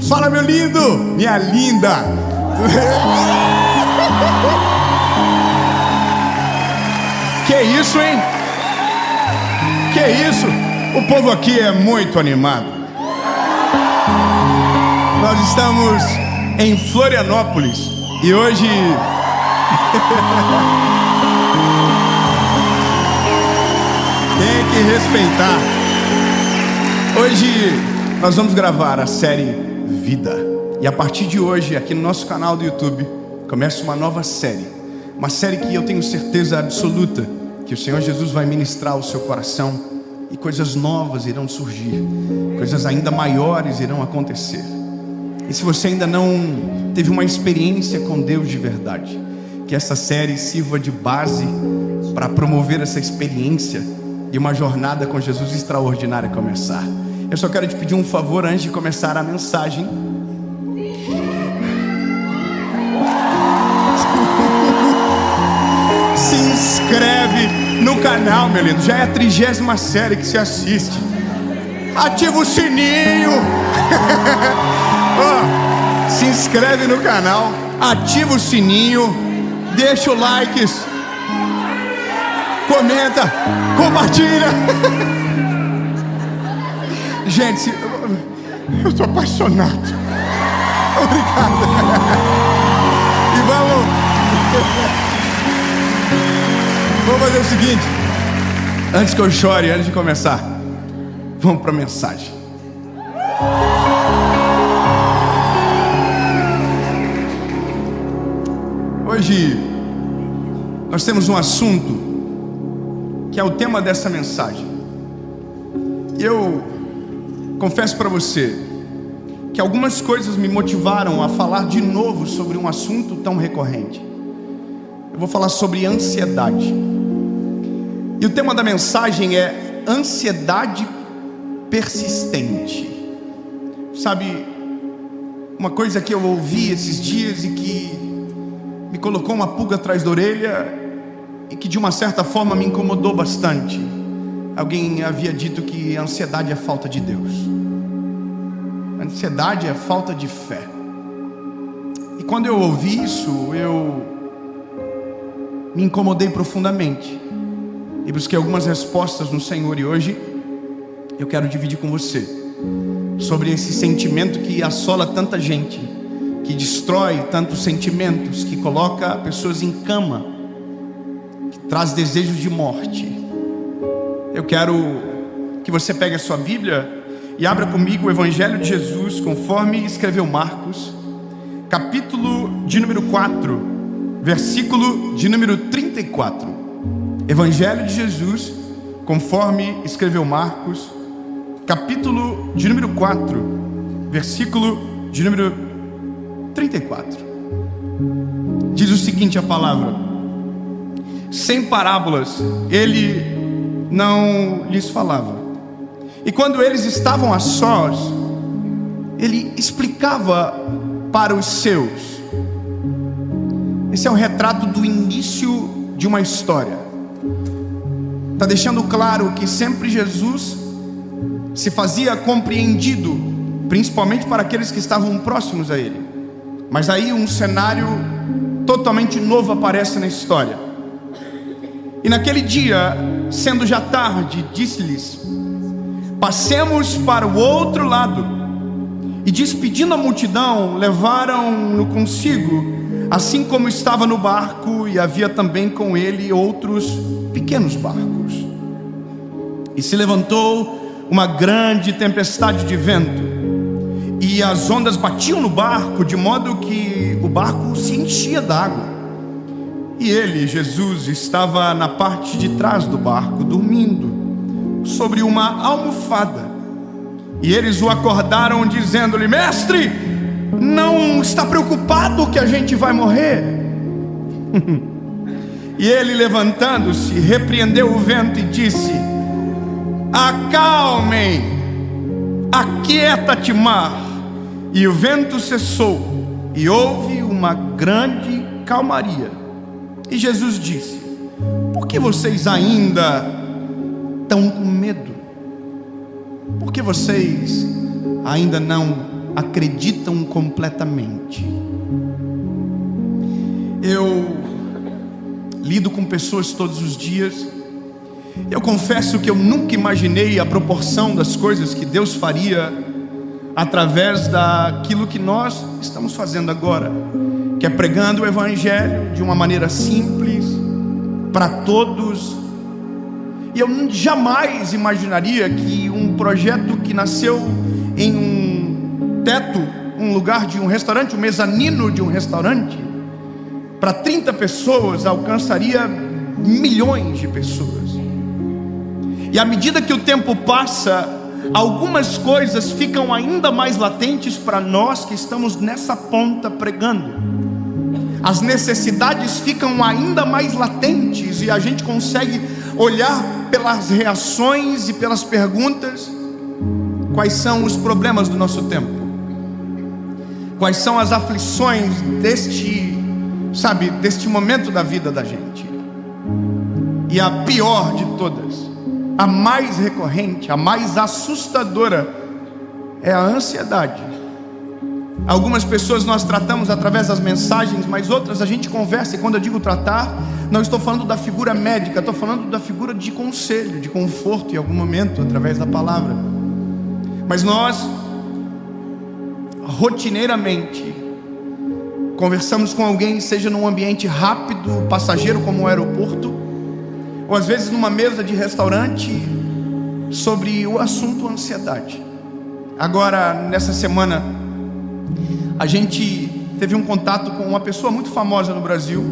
Fala, meu lindo, minha linda. Que isso, hein? Que isso? O povo aqui é muito animado. Nós estamos em Florianópolis e hoje tem que respeitar. Hoje nós vamos gravar a série Vida. E a partir de hoje, aqui no nosso canal do YouTube, começa uma nova série. Uma série que eu tenho certeza absoluta que o Senhor Jesus vai ministrar ao seu coração. E coisas novas irão surgir. Coisas ainda maiores irão acontecer. E se você ainda não teve uma experiência com Deus de verdade, que essa série sirva de base para promover essa experiência e uma jornada com Jesus extraordinária começar. Eu só quero te pedir um favor antes de começar a mensagem. Se inscreve no canal, meu lindo. Já é a 30ª série que você assiste. Ativa o sininho. Oh, se inscreve no canal, ativa o sininho, deixa o like, comenta, compartilha. Gente, eu tô apaixonado. Obrigado. E vamos fazer o seguinte. Antes que eu chore, antes de começar, vamos para a mensagem. Hoje nós temos um assunto que é o tema dessa mensagem. Eu confesso para você que algumas coisas me motivaram a falar de novo sobre um assunto tão recorrente. Eu vou falar sobre ansiedade. E o tema da mensagem é ansiedade persistente. Sabe, uma coisa que eu ouvi esses dias e que me colocou uma pulga atrás da orelha e que de uma certa forma me incomodou bastante. Alguém havia dito que a ansiedade é falta de Deus. A ansiedade é falta de fé. E quando eu ouvi isso, eu me incomodei profundamente e busquei algumas respostas no Senhor. E hoje eu quero dividir com você sobre esse sentimento que assola tanta gente, que destrói tantos sentimentos, que coloca pessoas em cama, que traz desejos de morte. Eu quero que você pegue a sua Bíblia e abra comigo o Evangelho de Jesus, conforme escreveu Marcos, capítulo de número 4, versículo de número 34. Evangelho de Jesus, conforme escreveu Marcos, capítulo de número 4, versículo de número 34. Diz o seguinte a palavra: sem parábolas ele não lhes falava, e quando eles estavam a sós, ele explicava para os seus. Esse é o retrato do início de uma história. Está deixando claro que sempre Jesus se fazia compreendido, principalmente para aqueles que estavam próximos a ele. Mas aí um cenário totalmente novo aparece na história. E naquele dia, sendo já tarde, disse-lhes: passemos para o outro lado. E despedindo a multidão, levaram-no consigo, assim como estava no barco, e havia também com ele outros pequenos barcos. E se levantou uma grande tempestade de vento, e as ondas batiam no barco, de modo que o barco se enchia d'água. E ele, Jesus, estava na parte de trás do barco, dormindo sobre uma almofada. E eles o acordaram, dizendo-lhe: mestre, não está preocupado que a gente vai morrer? E ele, levantando-se, repreendeu o vento e disse: acalmem, aquieta-te, mar. E o vento cessou, e houve uma grande calmaria. E Jesus disse: por que vocês ainda estão com medo? Por que vocês ainda não acreditam completamente. Eu lido com pessoas todos os dias. Eu confesso que eu nunca imaginei a proporção das coisas que Deus faria através daquilo que nós estamos fazendo agora, que é pregando o Evangelho de uma maneira simples, para todos. E eu jamais imaginaria que um projeto que nasceu em um teto, um lugar de um restaurante, um mezanino de um restaurante, para 30 pessoas, alcançaria milhões de pessoas. E à medida que o tempo passa, algumas coisas ficam ainda mais latentes para nós que estamos nessa ponta pregando. As necessidades ficam ainda mais latentes e a gente consegue olhar pelas reações e pelas perguntas quais são os problemas do nosso tempo, quais são as aflições deste momento da vida da gente. E a pior de todas, a mais recorrente, a mais assustadora, é a ansiedade. Algumas pessoas nós tratamos através das mensagens, mas outras a gente conversa. E quando eu digo tratar, não estou falando da figura médica, estou falando da figura de conselho, de conforto em algum momento, através da palavra. Mas nós, rotineiramente, conversamos com alguém, seja num ambiente rápido, passageiro como o aeroporto, ou às vezes numa mesa de restaurante, sobre o assunto ansiedade. Agora, nessa semana, a gente teve um contato com uma pessoa muito famosa no Brasil,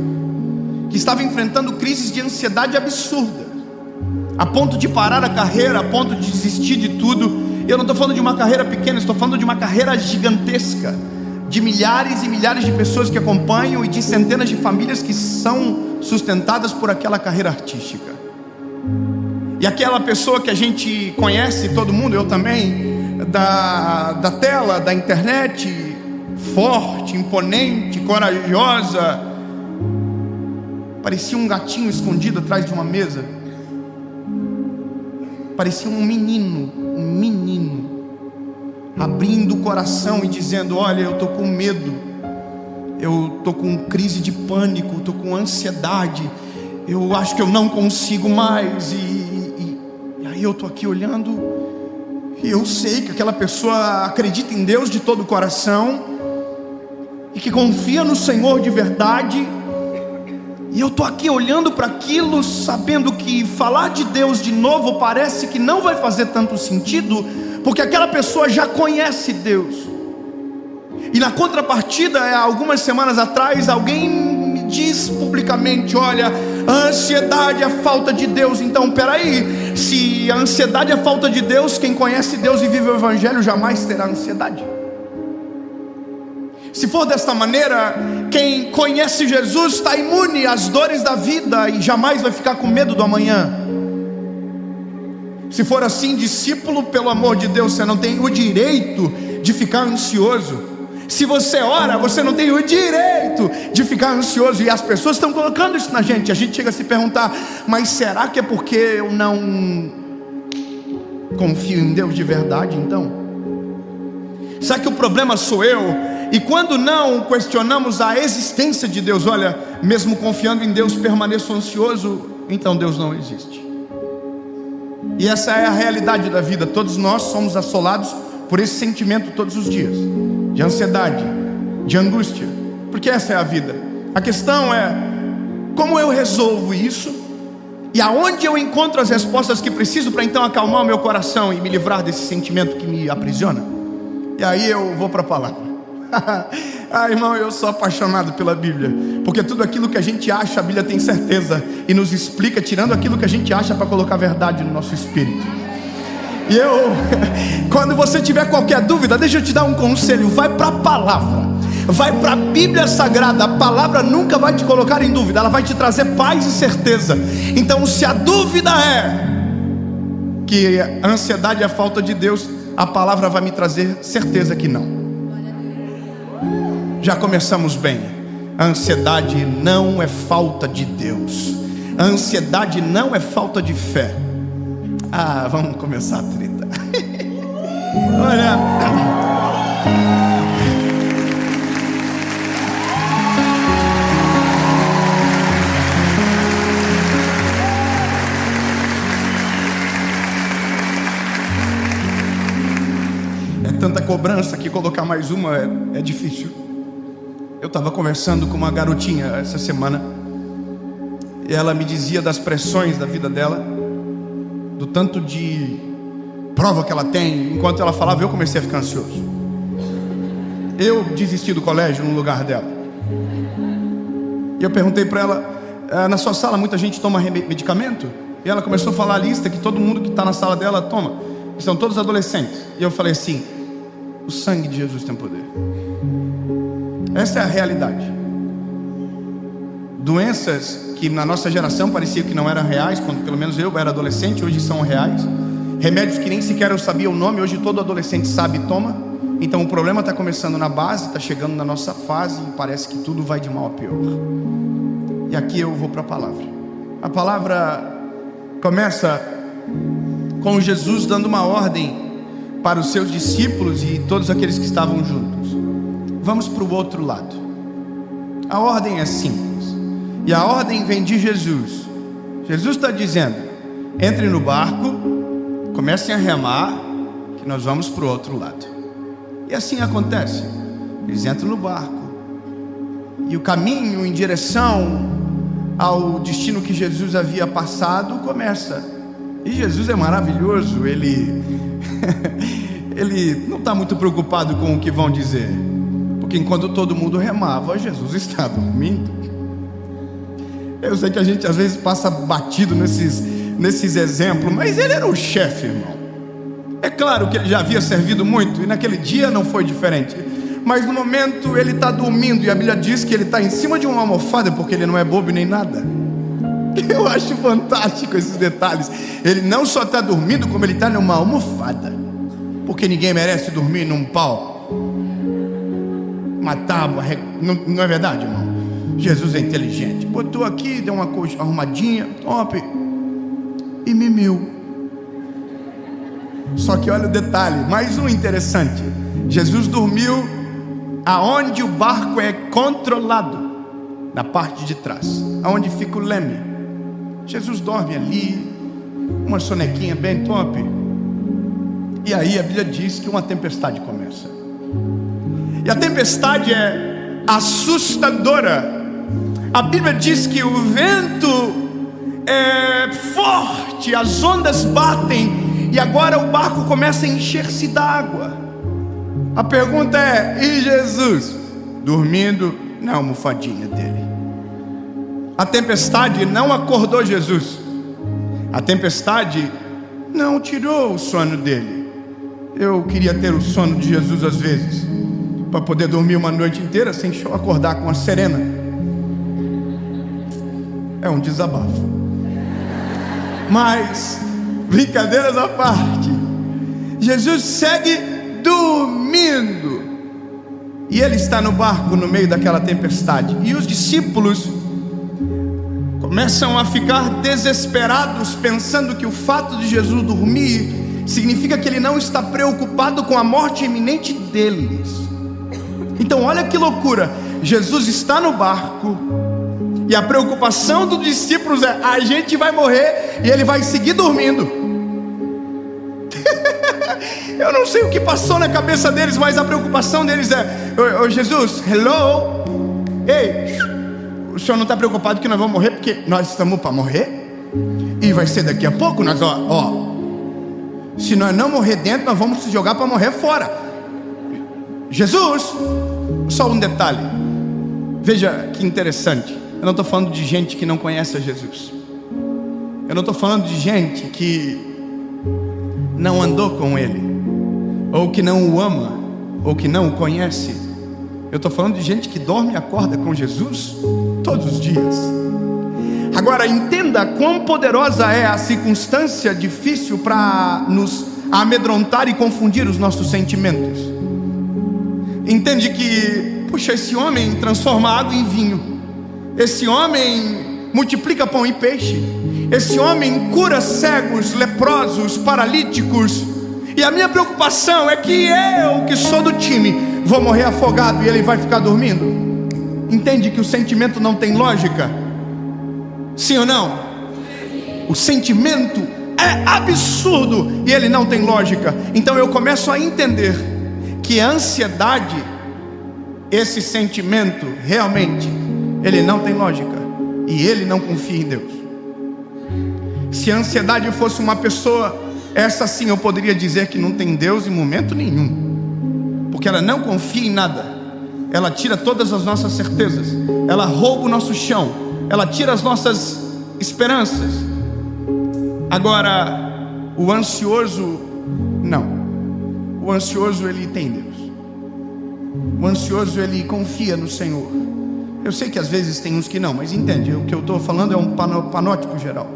que estava enfrentando crises de ansiedade absurda, a ponto de parar a carreira, a ponto de desistir de tudo. Eu não estou falando de uma carreira pequena, estou falando de uma carreira gigantesca, de milhares e milhares de pessoas que acompanham e de centenas de famílias que são sustentadas por aquela carreira artística. E aquela pessoa que a gente conhece, todo mundo, eu também, da tela, da internet, forte, imponente, corajosa, parecia um gatinho escondido atrás de uma mesa, parecia um menino, abrindo o coração e dizendo: olha, eu estou com medo, eu estou com crise de pânico, estou com ansiedade, eu acho que eu não consigo mais. E aí eu estou aqui olhando, e eu sei que aquela pessoa acredita em Deus de todo o coração, e que confia no Senhor de verdade. E eu estou aqui olhando para aquilo, sabendo que falar de Deus de novo parece que não vai fazer tanto sentido, porque aquela pessoa já conhece Deus. E na contrapartida, algumas semanas atrás, alguém me diz publicamente: olha, a ansiedade é a falta de Deus. Então, peraí, se a ansiedade é a falta de Deus, quem conhece Deus e vive o Evangelho jamais terá ansiedade. Se for desta maneira, quem conhece Jesus está imune às dores da vida e jamais vai ficar com medo do amanhã. Se for assim, discípulo, pelo amor de Deus, você não tem o direito de ficar ansioso. Se você ora, você não tem o direito de ficar ansioso. E as pessoas estão colocando isso na gente. A gente chega a se perguntar: mas será que é porque eu não confio em Deus de verdade então? Será que o problema sou eu? E quando não questionamos a existência de Deus, olha, mesmo confiando em Deus, permaneço ansioso, então Deus não existe. E essa é a realidade da vida. Todos nós somos assolados por esse sentimento todos os dias, de ansiedade, de angústia, porque essa é a vida. A questão é: como eu resolvo isso? E aonde eu encontro as respostas que preciso para então acalmar o meu coração e me livrar desse sentimento que me aprisiona? E aí eu vou para a palavra. Ah, irmão, eu sou apaixonado pela Bíblia, porque tudo aquilo que a gente acha, a Bíblia tem certeza e nos explica, tirando aquilo que a gente acha para colocar verdade no nosso espírito. E quando você tiver qualquer dúvida, deixa eu te dar um conselho: vai para a palavra, vai para a Bíblia Sagrada. A palavra nunca vai te colocar em dúvida, ela vai te trazer paz e certeza. Então, se a dúvida é que a ansiedade é a falta de Deus, a palavra vai me trazer certeza que não. Já começamos bem. A ansiedade não é falta de Deus, a ansiedade não é falta de fé. Ah, vamos começar a treta. Olha, tanta cobrança que colocar mais uma é difícil. Eu estava conversando com uma garotinha essa semana, e ela me dizia das pressões da vida dela, do tanto de prova que ela tem. Enquanto ela falava, eu comecei a ficar ansioso. Eu desisti do colégio no lugar dela. E eu perguntei para ela, na sua sala muita gente toma medicamento? E ela começou a falar a lista que todo mundo que está na sala dela toma. São todos adolescentes. E eu falei assim: o sangue de Jesus tem poder. Essa é a realidade. Doenças que na nossa geração parecia que não eram reais, quando pelo menos eu era adolescente, hoje são reais. Remédios que nem sequer eu sabia o nome, hoje todo adolescente sabe e toma. Então o problema está começando na base, está chegando na nossa fase e parece que tudo vai de mal a pior. E aqui eu vou para a palavra. A palavra começa com Jesus dando uma ordem para os seus discípulos e todos aqueles que estavam juntos. Vamos para o outro lado. A ordem é simples, e a ordem vem de Jesus. Jesus está dizendo: entrem no barco, comecem a remar, que nós vamos para o outro lado. E assim acontece. Eles entram no barco, e o caminho em direção ao destino que Jesus havia passado começa. E Jesus é maravilhoso. Ele não está muito preocupado com o que vão dizer, porque enquanto todo mundo remava, Jesus está dormindo. Eu sei que a gente às vezes passa batido nesses exemplos, mas ele era o chefe, irmão. É claro que ele já havia servido muito, e naquele dia não foi diferente. Mas no momento ele está dormindo, e a Bíblia diz que ele está em cima de uma almofada, porque ele não é bobo nem nada. Eu acho fantástico esses detalhes. Ele não só está dormindo, como ele está numa almofada, porque ninguém merece dormir num pau, uma tábua. Não é verdade, irmão? Jesus é inteligente, botou aqui, deu uma coisa arrumadinha, top, e mimiu. Só que olha o detalhe, mais um interessante. Jesus dormiu aonde o barco é controlado, na parte de trás, aonde fica o leme. Jesus dorme ali, uma sonequinha bem top. E aí a Bíblia diz que uma tempestade começa. E a tempestade é assustadora. A Bíblia diz que o vento é forte, as ondas batem, e agora o barco começa a encher-se d'água. A pergunta é: e Jesus? Dormindo na almofadinha dele. A tempestade não acordou Jesus. A tempestade não tirou o sono dele. Eu queria ter o sono de Jesus às vezes, para poder dormir uma noite inteira sem acordar com a serena. É um desabafo. Mas, brincadeiras à parte, Jesus segue dormindo, e ele está no barco no meio daquela tempestade. E os discípulos começam a ficar desesperados, pensando que o fato de Jesus dormir significa que ele não está preocupado com a morte iminente deles. Então olha que loucura, Jesus está no barco, e a preocupação dos discípulos é: a gente vai morrer e ele vai seguir dormindo. Eu não sei o que passou na cabeça deles, mas a preocupação deles é: ô Jesus, hello, ei, o senhor não está preocupado que nós vamos morrer, porque nós estamos para morrer, e vai ser daqui a pouco. Nós, se nós não morrer dentro, nós vamos se jogar para morrer fora. Jesus, só um detalhe, veja que interessante. Eu não estou falando de gente que não conhece a Jesus. Eu não estou falando de gente que não andou com Ele, ou que não o ama, ou que não o conhece. Eu estou falando de gente que dorme e acorda com Jesus todos os dias. Agora entenda quão poderosa é a circunstância difícil para nos amedrontar e confundir os nossos sentimentos. Entende que, puxa, esse homem transforma água em vinho, esse homem multiplica pão e peixe, esse homem cura cegos, leprosos, paralíticos, e a minha preocupação é que eu, que sou do time, vou morrer afogado e ele vai ficar dormindo. Entende que o sentimento não tem lógica? Sim ou não? O sentimento é absurdo e ele não tem lógica. Então eu começo a entender que a ansiedade, esse sentimento, realmente, ele não tem lógica, e ele não confia em Deus. Se a ansiedade fosse uma pessoa, essa sim eu poderia dizer que não tem Deus em momento nenhum, porque ela não confia em nada, ela tira todas as nossas certezas, ela rouba o nosso chão, ela tira as nossas esperanças. Agora, o ansioso, não. O ansioso, ele tem Deus. O ansioso, ele confia no Senhor. Eu sei que às vezes tem uns que não, mas entende, o que eu estou falando é um panótipo geral.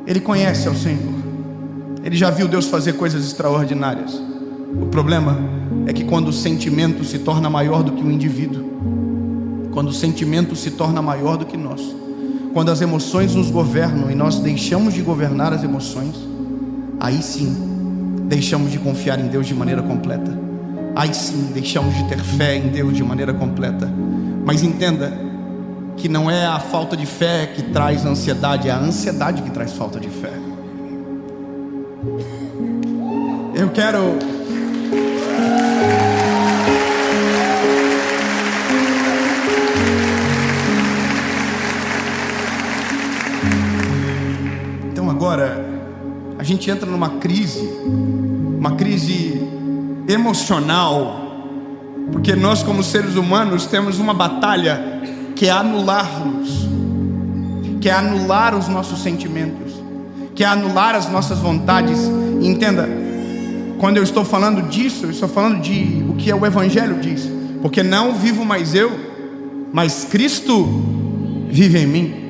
Ele conhece ao Senhor, ele já viu Deus fazer coisas extraordinárias. O problema é que quando o sentimento se torna maior do que o indivíduo, quando o sentimento se torna maior do que nós, quando as emoções nos governam e nós deixamos de governar as emoções, aí sim deixamos de confiar em Deus de maneira completa. Aí sim deixamos de ter fé em Deus de maneira completa. Mas entenda que não é a falta de fé que traz ansiedade, é a ansiedade que traz falta de fé. Eu quero... Então agora a gente entra numa crise emocional, porque nós como seres humanos temos uma batalha que é anular-nos, que é anular os nossos sentimentos, que é anular as nossas vontades. E entenda, quando eu estou falando disso, eu estou falando de o que o Evangelho diz, porque não vivo mais eu, mas Cristo vive em mim.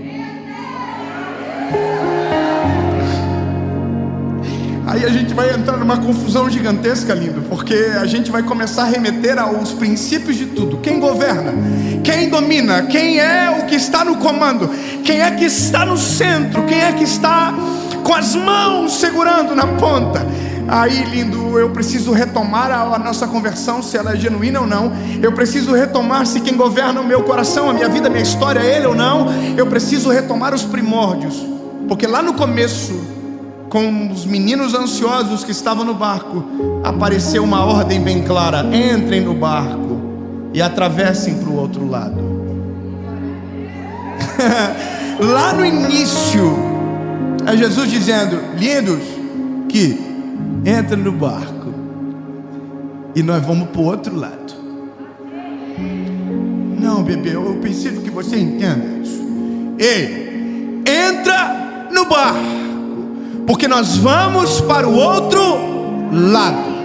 Aí a gente vai entrar numa confusão gigantesca, lindo, porque a gente vai começar a remeter aos princípios de tudo. Quem governa? Quem domina? Quem é o que está no comando? Quem é que está no centro? Quem é que está com as mãos segurando na ponta? Aí, lindo, eu preciso retomar a nossa conversão, se ela é genuína ou não. Eu preciso retomar se quem governa o meu coração, a minha vida, a minha história é Ele ou não. Eu preciso retomar os primórdios, porque lá no começo, com os meninos ansiosos que estavam no barco, apareceu uma ordem bem clara: entrem no barco e atravessem para o outro lado. Lá no início é Jesus dizendo: lindos, que entrem no barco e nós vamos para o outro lado. Não, bebê, eu preciso que você entenda isso. Ei, entra no barco, porque nós vamos para o outro lado.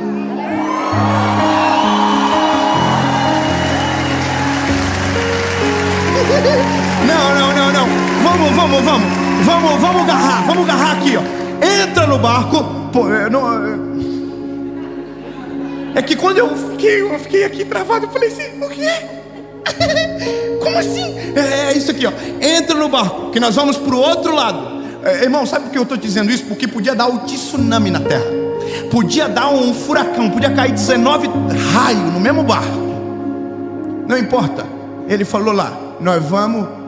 Não. Vamos agarrar aqui, ó. Entra no barco. Pô, é que quando eu fiquei aqui travado, eu falei assim: o quê? Como assim? É isso aqui, ó. Entra no barco, que nós vamos para o outro lado. Irmão, sabe por que eu estou dizendo isso? Porque podia dar o tsunami na terra, podia dar um furacão, podia cair 19 raios no mesmo barco. Não importa. Ele falou lá: nós vamos.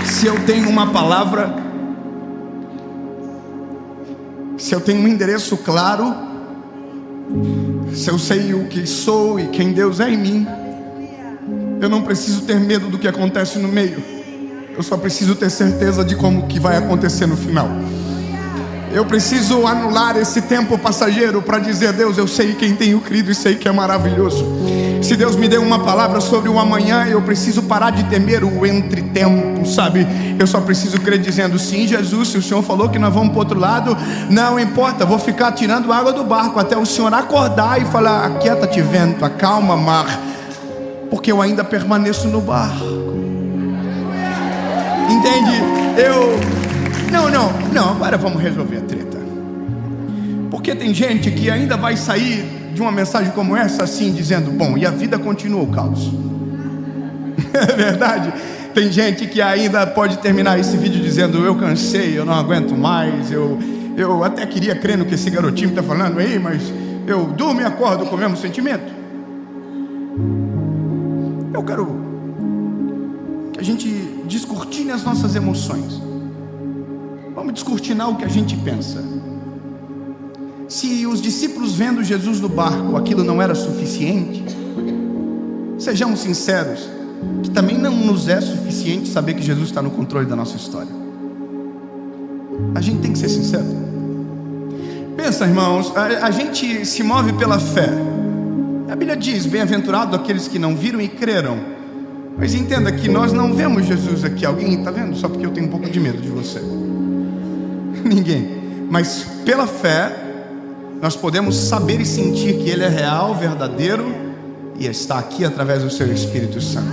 Se eu tenho uma palavra, se eu tenho um endereço claro, se eu sei o que sou e quem Deus é em mim, eu não preciso ter medo do que acontece no meio. Eu só preciso ter certeza de como que vai acontecer no final. Eu preciso anular esse tempo passageiro para dizer: Deus, eu sei quem tenho crido e sei que é maravilhoso. Se Deus me deu uma palavra sobre o amanhã, eu preciso parar de temer o entretempo, sabe? Eu só preciso crer dizendo: sim, Jesus, se o Senhor falou que nós vamos para o outro lado, não importa, vou ficar tirando água do barco até o Senhor acordar e falar: aquieta-te vento, acalma mar, porque eu ainda permaneço no barco. Entende? Não, agora vamos resolver a treta. Porque tem gente que ainda vai sair de uma mensagem como essa assim, dizendo: bom, e a vida continua o caos. É verdade? Tem gente que ainda pode terminar esse vídeo dizendo: eu cansei, eu não aguento mais, eu até queria crer no que esse garotinho está falando aí, mas eu durmo e acordo com o mesmo sentimento. Eu quero a gente descortine as nossas emoções. Vamos descortinar o que a gente pensa. Se os discípulos vendo Jesus no barco, aquilo não era suficiente, sejamos sinceros, que também não nos é suficiente saber que Jesus está no controle da nossa história. A gente tem que ser sincero. Pensa, irmãos, a gente se move pela fé. A Bíblia diz: bem-aventurado aqueles que não viram e creram. Mas entenda que nós não vemos Jesus aqui. Alguém está vendo? Só porque eu tenho um pouco de medo de você. Ninguém. Mas pela fé nós podemos saber e sentir que Ele é real, verdadeiro e está aqui através do seu Espírito Santo.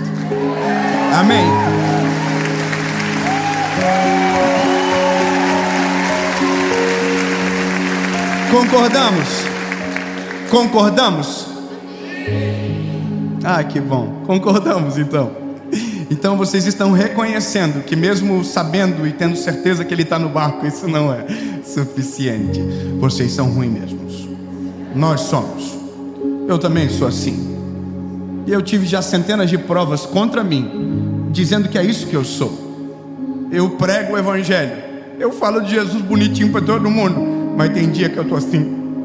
Amém. Concordamos? Concordamos? Ah, que bom. Concordamos então. Então vocês estão reconhecendo que mesmo sabendo e tendo certeza que Ele está no barco, isso não é suficiente. Vocês são ruins mesmos. Nós somos. Eu também sou assim. E eu tive já centenas de provas contra mim, dizendo que é isso que eu sou. Eu prego o Evangelho. Eu falo de Jesus bonitinho para todo mundo. Mas tem dia que eu estou assim: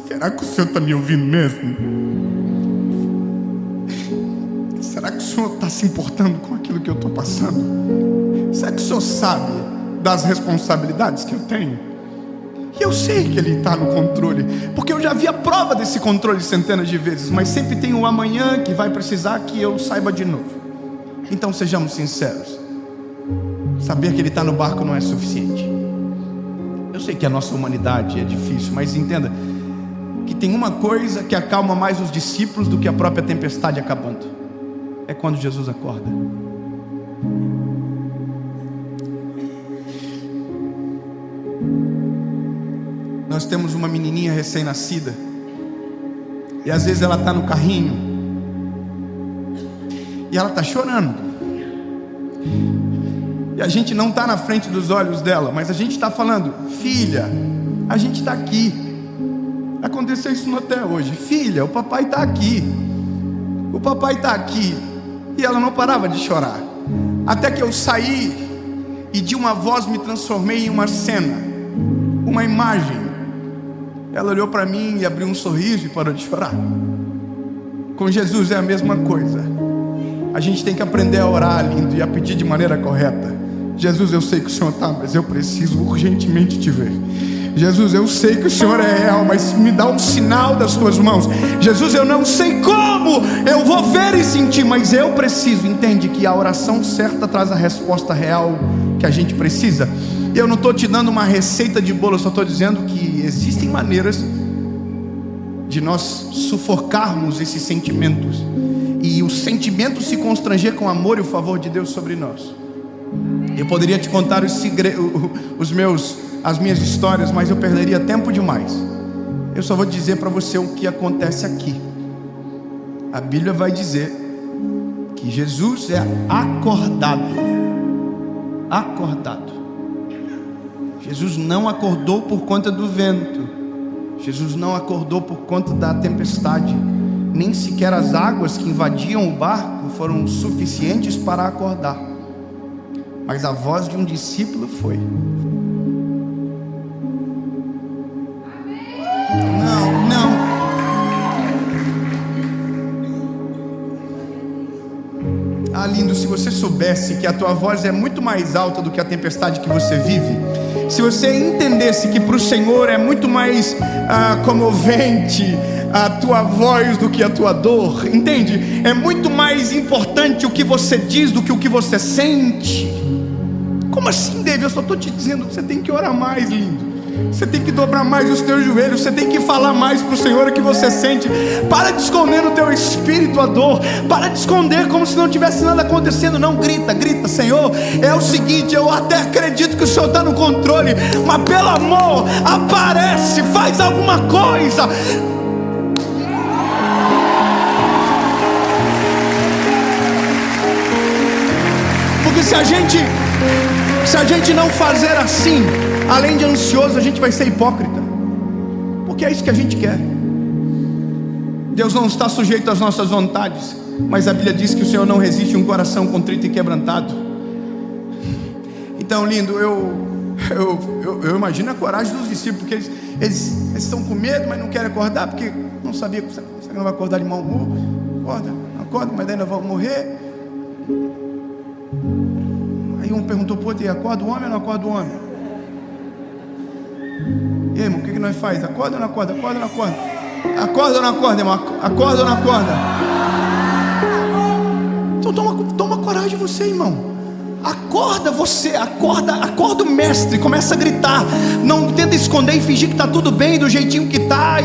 será que o Senhor está me ouvindo mesmo? Será que o Senhor está se importando com aquilo que eu estou passando? Será que o Senhor sabe das responsabilidades que eu tenho? E eu sei que Ele está no controle, porque eu já vi a prova desse controle centenas de vezes. Mas sempre tem um amanhã que vai precisar que eu saiba de novo. Então sejamos sinceros. Saber que Ele está no barco não é suficiente. Eu sei que a nossa humanidade é difícil, mas entenda que tem uma coisa que acalma mais os discípulos do que a própria tempestade acabando. É quando Jesus acorda. Nós temos uma menininha recém-nascida, e às vezes ela está no carrinho e ela está chorando, e a gente não está na frente dos olhos dela, mas a gente está falando: filha, a gente está aqui. Aconteceu isso no hotel hoje. Filha, o papai está aqui. O papai está aqui. E ela não parava de chorar, até que eu saí e de uma voz me transformei em uma cena, uma imagem. Ela olhou para mim e abriu um sorriso e parou de chorar. Com Jesus é a mesma coisa. A gente tem que aprender a orar, lindo, e a pedir de maneira correta. Jesus, eu sei que o Senhor está, mas eu preciso urgentemente te ver. Jesus, eu sei que o Senhor é real, mas me dá um sinal das tuas mãos. Jesus, eu não sei como eu vou ver e sentir, mas eu preciso. Entende que a oração certa traz a resposta real que a gente precisa. E eu não estou te dando uma receita de bolo, eu só estou dizendo que existem maneiras de nós sufocarmos esses sentimentos, e o sentimento se constranger com o amor e o favor de Deus sobre nós. Eu poderia te contar as minhas histórias, mas eu perderia tempo demais. Eu só vou dizer para você o que acontece aqui. A Bíblia vai dizer que Jesus é acordado. Acordado. Jesus não acordou por conta do vento. Jesus não acordou por conta da tempestade. Nem sequer as águas que invadiam o barco foram suficientes para acordar. Mas a voz de um discípulo foi. Não. Ah, lindo, se você soubesse que a tua voz é muito mais alta do que a tempestade que você vive. Se você entendesse que para o Senhor é muito mais comovente a tua voz do que a tua dor. Entende? É muito mais importante o que você diz do que o que você sente. Como assim, David? Eu só estou te dizendo que você tem que orar mais, lindo. Você tem que dobrar mais os teus joelhos. Você tem que falar mais para o Senhor o que você sente. Para de esconder no teu espírito a dor. Para de esconder como se não tivesse nada acontecendo. Não, grita, Senhor, é o seguinte, eu até acredito que o Senhor está no controle, mas pelo amor, aparece, faz alguma coisa. Porque se a gente não fazer assim, além de ansioso, a gente vai ser hipócrita. Porque é isso que a gente quer. Deus não está sujeito às nossas vontades. mas a Bíblia diz que o Senhor não resiste a um coração contrito e quebrantado. Então, lindo, eu imagino a coragem dos discípulos, porque eles estão com medo, mas não querem acordar, porque não sabia que você não vai acordar de mau humor. Acorda, mas daí nós vamos morrer. Aí um perguntou para o outro: acorda o homem ou não acorda o homem? E aí, irmão, o que nós faz? Acorda ou não acorda? Acorda ou não acorda? Acorda ou não acorda, irmão? Acorda ou não acorda? Então toma coragem você, irmão. Acorda você, acorda o mestre, começa a gritar. Não tenta esconder e fingir que está tudo bem do jeitinho que está.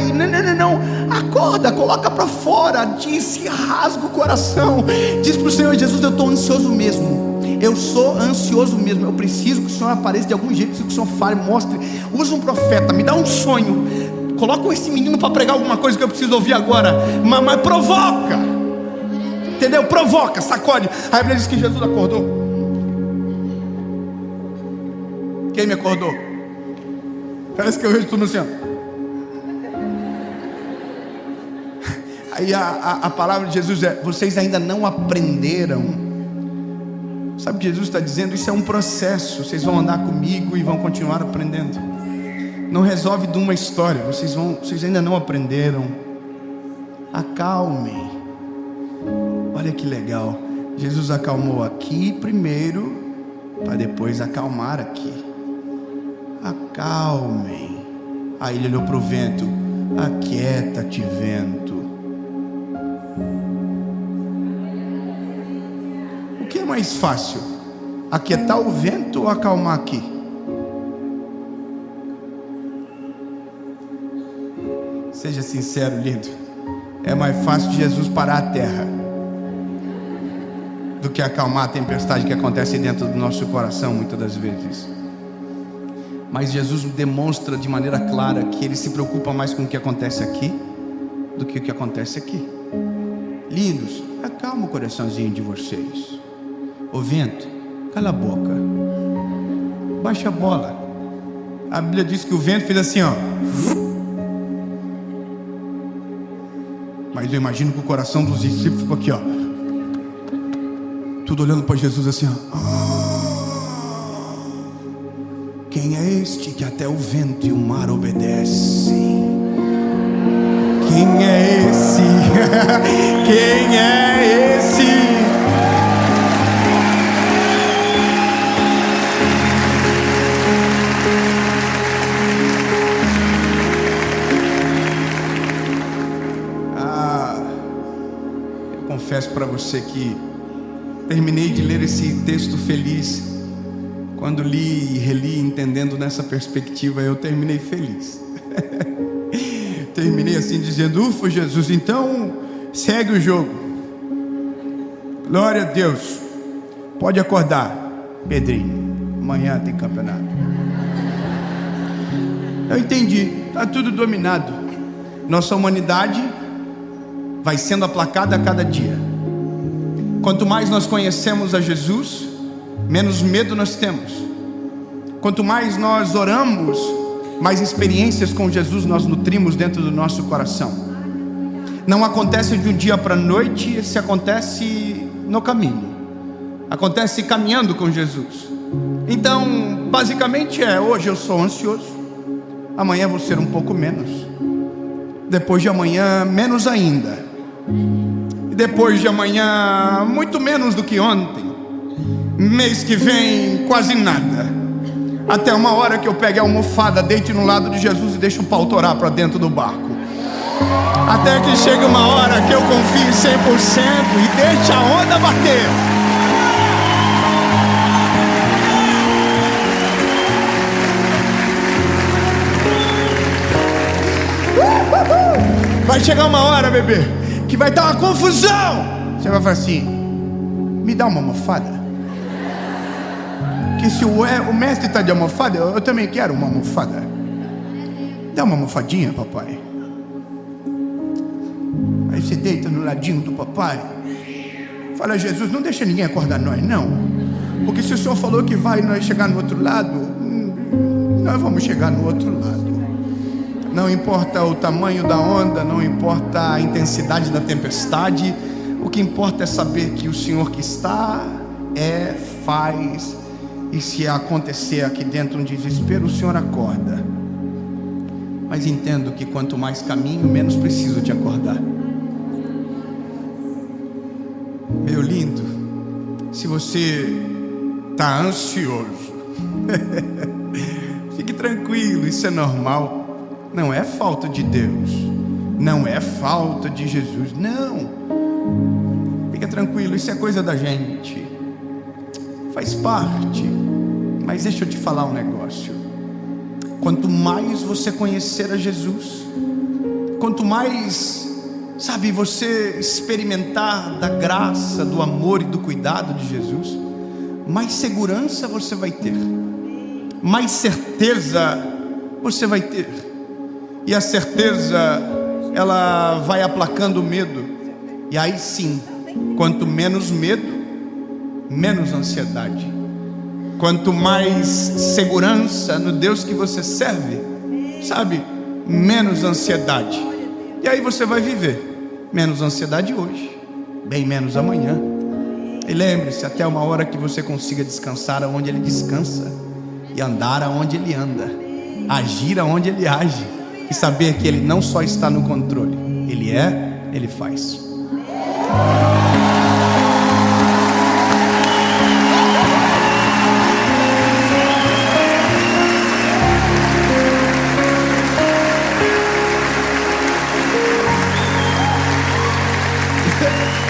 Não. Acorda, coloca para fora, diz, rasga o coração. Diz para o Senhor Jesus: eu estou ansioso mesmo. Eu sou ansioso mesmo. Eu preciso que o Senhor apareça de algum jeito, preciso que o Senhor fale, mostre. Usa um profeta, me dá um sonho. Coloca esse menino para pregar alguma coisa que eu preciso ouvir agora. Mas provoca, entendeu? Provoca, sacode. A Bíblia diz que Jesus acordou. Quem me acordou? Parece que eu vejo tudo assim, ó. Aí a palavra de Jesus é: vocês ainda não aprenderam. Sabe o que Jesus está dizendo? Isso é um processo. Vocês vão andar comigo e vão continuar aprendendo. Não resolve de uma história. Vocês ainda não aprenderam. Acalmem. Olha que legal. Jesus acalmou aqui primeiro, para depois acalmar aqui. Acalmem. Aí ele olhou para o vento: aquieta-te, vento. O que é mais fácil? Aquietar o vento ou acalmar aqui? Seja sincero, lindo. É mais fácil de Jesus parar a terra do que acalmar a tempestade que acontece dentro do nosso coração muitas das vezes. Mas Jesus demonstra de maneira clara que Ele se preocupa mais com o que acontece aqui do que o que acontece aqui. Lindos, acalma o coraçãozinho de vocês. O vento, cala a boca, baixa a bola. A Bíblia diz que o vento fez assim, ó. Mas eu imagino que o coração dos discípulos ficou aqui, ó. Tudo olhando para Jesus assim, ó. Quem é este que até o vento e o mar obedecem? Quem é esse? Quem é esse? Eu confesso para você que terminei de ler esse texto feliz. Quando li e reli, entendendo nessa perspectiva, eu terminei feliz. Terminei assim dizendo: ufa, Jesus, então segue o jogo. Glória a Deus. Pode acordar, Pedrinho, amanhã tem campeonato. Eu entendi, está tudo dominado. Nossa humanidade vai sendo aplacada a cada dia. Quanto mais nós conhecemos a Jesus, menos medo nós temos. Quanto mais nós oramos, mais experiências com Jesus nós nutrimos dentro do nosso coração. Não acontece de um dia para a noite, isso acontece no caminho. Acontece caminhando com Jesus. Então, basicamente hoje eu sou ansioso, amanhã vou ser um pouco menos, depois de amanhã menos ainda, e depois de amanhã muito menos do que ontem. Mês que vem quase nada, até uma hora que eu pegue a almofada, deite no lado de Jesus e deixe o pau torar para dentro do barco. Até que chegue uma hora que eu confie 100% e deixe a onda bater. Vai chegar uma hora, bebê, que vai dar uma confusão. Você vai falar assim: me dá uma almofada. Que se o mestre está de almofada, eu também quero uma almofada. Dá uma almofadinha, papai. Aí você deita no ladinho do papai. Fala: Jesus, não deixa ninguém acordar nós, não. Porque se o Senhor falou que vai nós chegar no outro lado, nós vamos chegar no outro lado. Não importa o tamanho da onda, não importa a intensidade da tempestade, O que importa é saber que o Senhor que está, faz, e se acontecer aqui dentro um desespero, o Senhor acorda. Mas entendo que quanto mais caminho, menos preciso te acordar. Meu lindo, se você está ansioso, fique tranquilo, isso é normal. Não é falta de Deus, não é falta de Jesus, não. Fica tranquilo, isso é coisa da gente, faz parte. Mas deixa eu te falar um negócio. Quanto mais você conhecer a Jesus, quanto mais, você experimentar da graça, do amor e do cuidado de Jesus, mais segurança você vai ter, mais certeza você vai ter. E a certeza, ela vai aplacando o medo. E aí sim, quanto menos medo, menos ansiedade. Quanto mais segurança no Deus que você serve, menos ansiedade. E aí você vai viver menos ansiedade hoje, bem menos amanhã. E lembre-se, até uma hora que você consiga descansar aonde Ele descansa, e andar aonde Ele anda, agir aonde Ele age, e saber que Ele não só está no controle, Ele faz.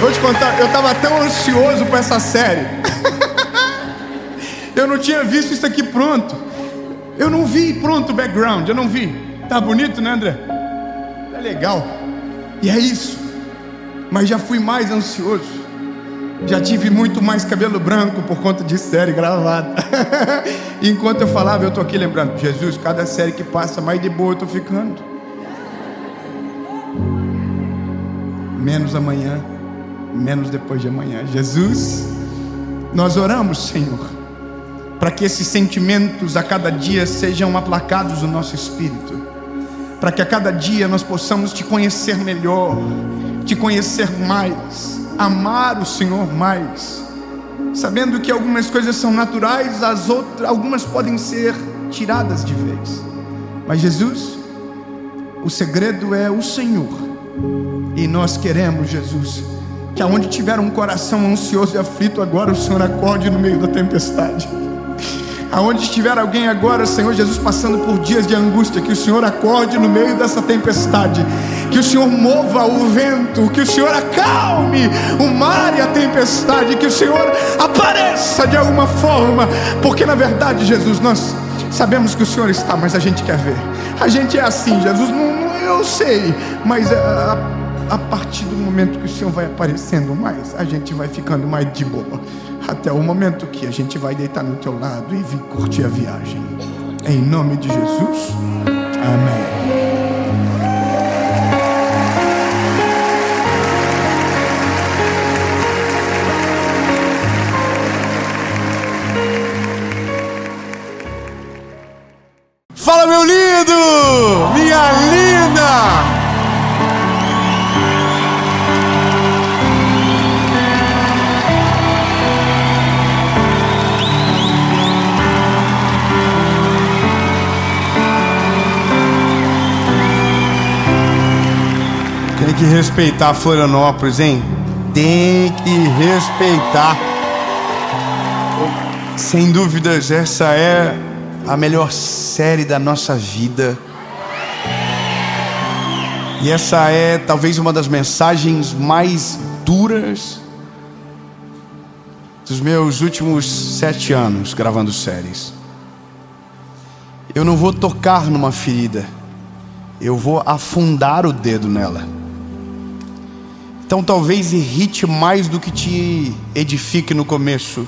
Vou te contar, eu estava tão ansioso para essa série. Eu não tinha visto isso aqui pronto. Eu não vi pronto o background, eu não vi. Tá bonito, né, André? É legal. E é isso. Mas já fui mais ansioso. Já tive muito mais cabelo branco por conta de série gravada. Enquanto eu falava, eu tô aqui lembrando: Jesus, cada série que passa, mais de boa eu tô ficando. Menos amanhã, menos depois de amanhã. Jesus, nós oramos, Senhor, para que esses sentimentos a cada dia sejam aplacados no nosso espírito, para que a cada dia nós possamos te conhecer melhor, te conhecer mais, amar o Senhor mais, sabendo que algumas coisas são naturais, algumas podem ser tiradas de vez. Mas Jesus, o segredo é o Senhor. E nós queremos, Jesus, que aonde tiver um coração ansioso e aflito agora, o Senhor acorde no meio da tempestade. Aonde estiver alguém agora, Senhor Jesus, passando por dias de angústia, que o Senhor acorde no meio dessa tempestade, que o Senhor mova o vento, que o Senhor acalme o mar e a tempestade, que o Senhor apareça de alguma forma, porque na verdade, Jesus, nós sabemos que o Senhor está, mas a gente quer ver. A gente é assim, Jesus, eu sei, mas a partir do momento que o Senhor vai aparecendo mais, a gente vai ficando mais de boa, até o momento que a gente vai deitar no teu lado e vir curtir a viagem. Em nome de Jesus, amém. Fala, meu lindo, minha linda. Tem que respeitar Florianópolis, hein? Tem que respeitar. Sem dúvidas, essa é a melhor série da nossa vida. E essa é talvez uma das mensagens mais duras dos meus últimos 7 anos gravando séries. Eu não vou tocar numa ferida, eu vou afundar o dedo nela. Então talvez irrite mais do que te edifique no começo.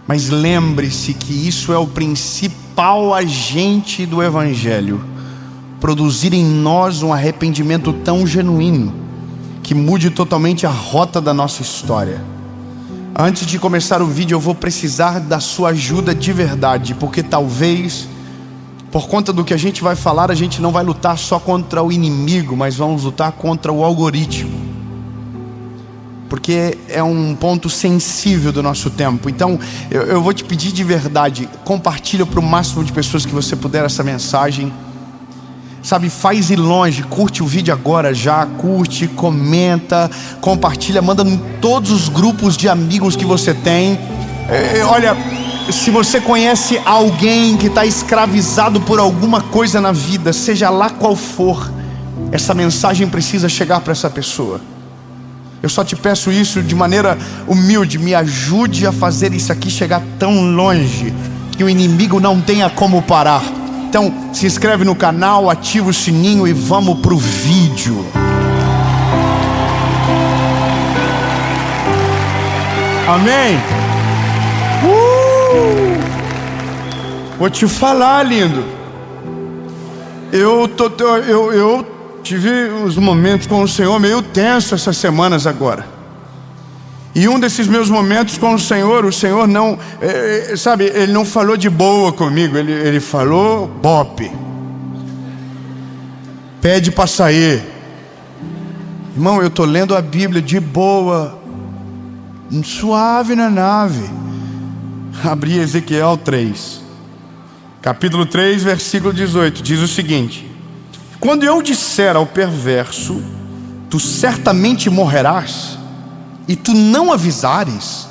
Mas lembre-se que isso é o principal agente do Evangelho: produzir em nós um arrependimento tão genuíno que mude totalmente a rota da nossa história. Antes de começar o vídeo, eu vou precisar da sua ajuda de verdade, porque talvez, por conta do que a gente vai falar, a gente não vai lutar só contra o inimigo, mas vamos lutar contra o algoritmo. porque é um ponto sensível do nosso tempo. Então eu vou te pedir de verdade, compartilha para o máximo de pessoas que você puder essa mensagem. Sabe, faz ir longe, curte o vídeo agora já, curte, comenta, compartilha, manda em todos os grupos de amigos que você tem. Olha, se você conhece alguém que está escravizado por alguma coisa na vida, seja lá qual for, essa mensagem precisa chegar para essa pessoa. Eu só te peço isso de maneira humilde, me ajude a fazer isso aqui chegar tão longe que o inimigo não tenha como parar. Então se inscreve no canal, ativa o sininho e vamos pro vídeo. Amém? Vou te falar, lindo. Eu tive uns momentos com o Senhor meio tenso essas semanas agora. E um desses meus momentos com o Senhor não, sabe, Ele não falou de boa comigo, Ele falou bope. Pede para sair. Irmão, eu estou lendo a Bíblia de boa, suave na nave. Abri Ezequiel 3, capítulo 3, versículo 18, diz o seguinte: quando eu disser ao perverso, tu certamente morrerás, e tu não avisares,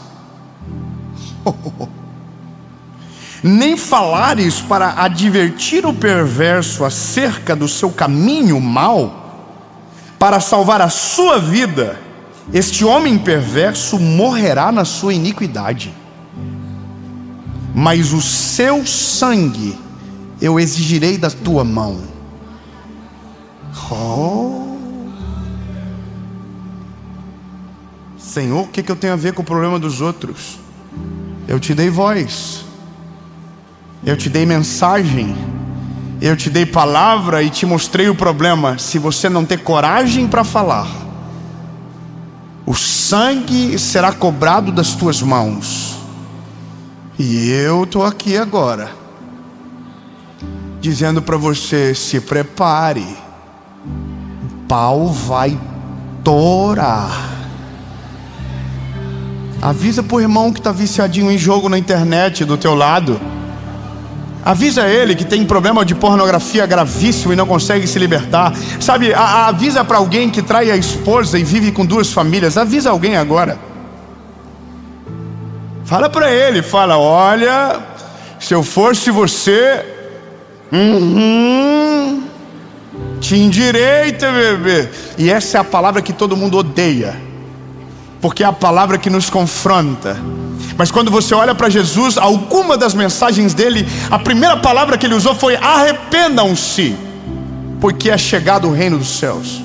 nem falares para advertir o perverso acerca do seu caminho mau, para salvar a sua vida, este homem perverso morrerá na sua iniquidade, mas o seu sangue eu exigirei da tua mão. Senhor, o que eu tenho a ver com o problema dos outros? Eu te dei voz, eu te dei mensagem, eu te dei palavra e te mostrei o problema. Se você não ter coragem para falar, o sangue será cobrado das tuas mãos. E eu estou aqui agora dizendo para você: se prepare, o pau vai torar. Avisa pro irmão que está viciadinho em jogo na internet do teu lado. Avisa ele que tem problema de pornografia gravíssimo e não consegue se libertar. Sabe, avisa para alguém que trai a esposa e vive com 2 famílias. Avisa alguém agora. Fala para ele, fala: olha, se eu fosse você, te endireita, bebê. E essa é a palavra que todo mundo odeia, porque é a palavra que nos confronta. Mas quando você olha para Jesus, alguma das mensagens dele, a primeira palavra que ele usou foi: arrependam-se, porque é chegado o reino dos céus.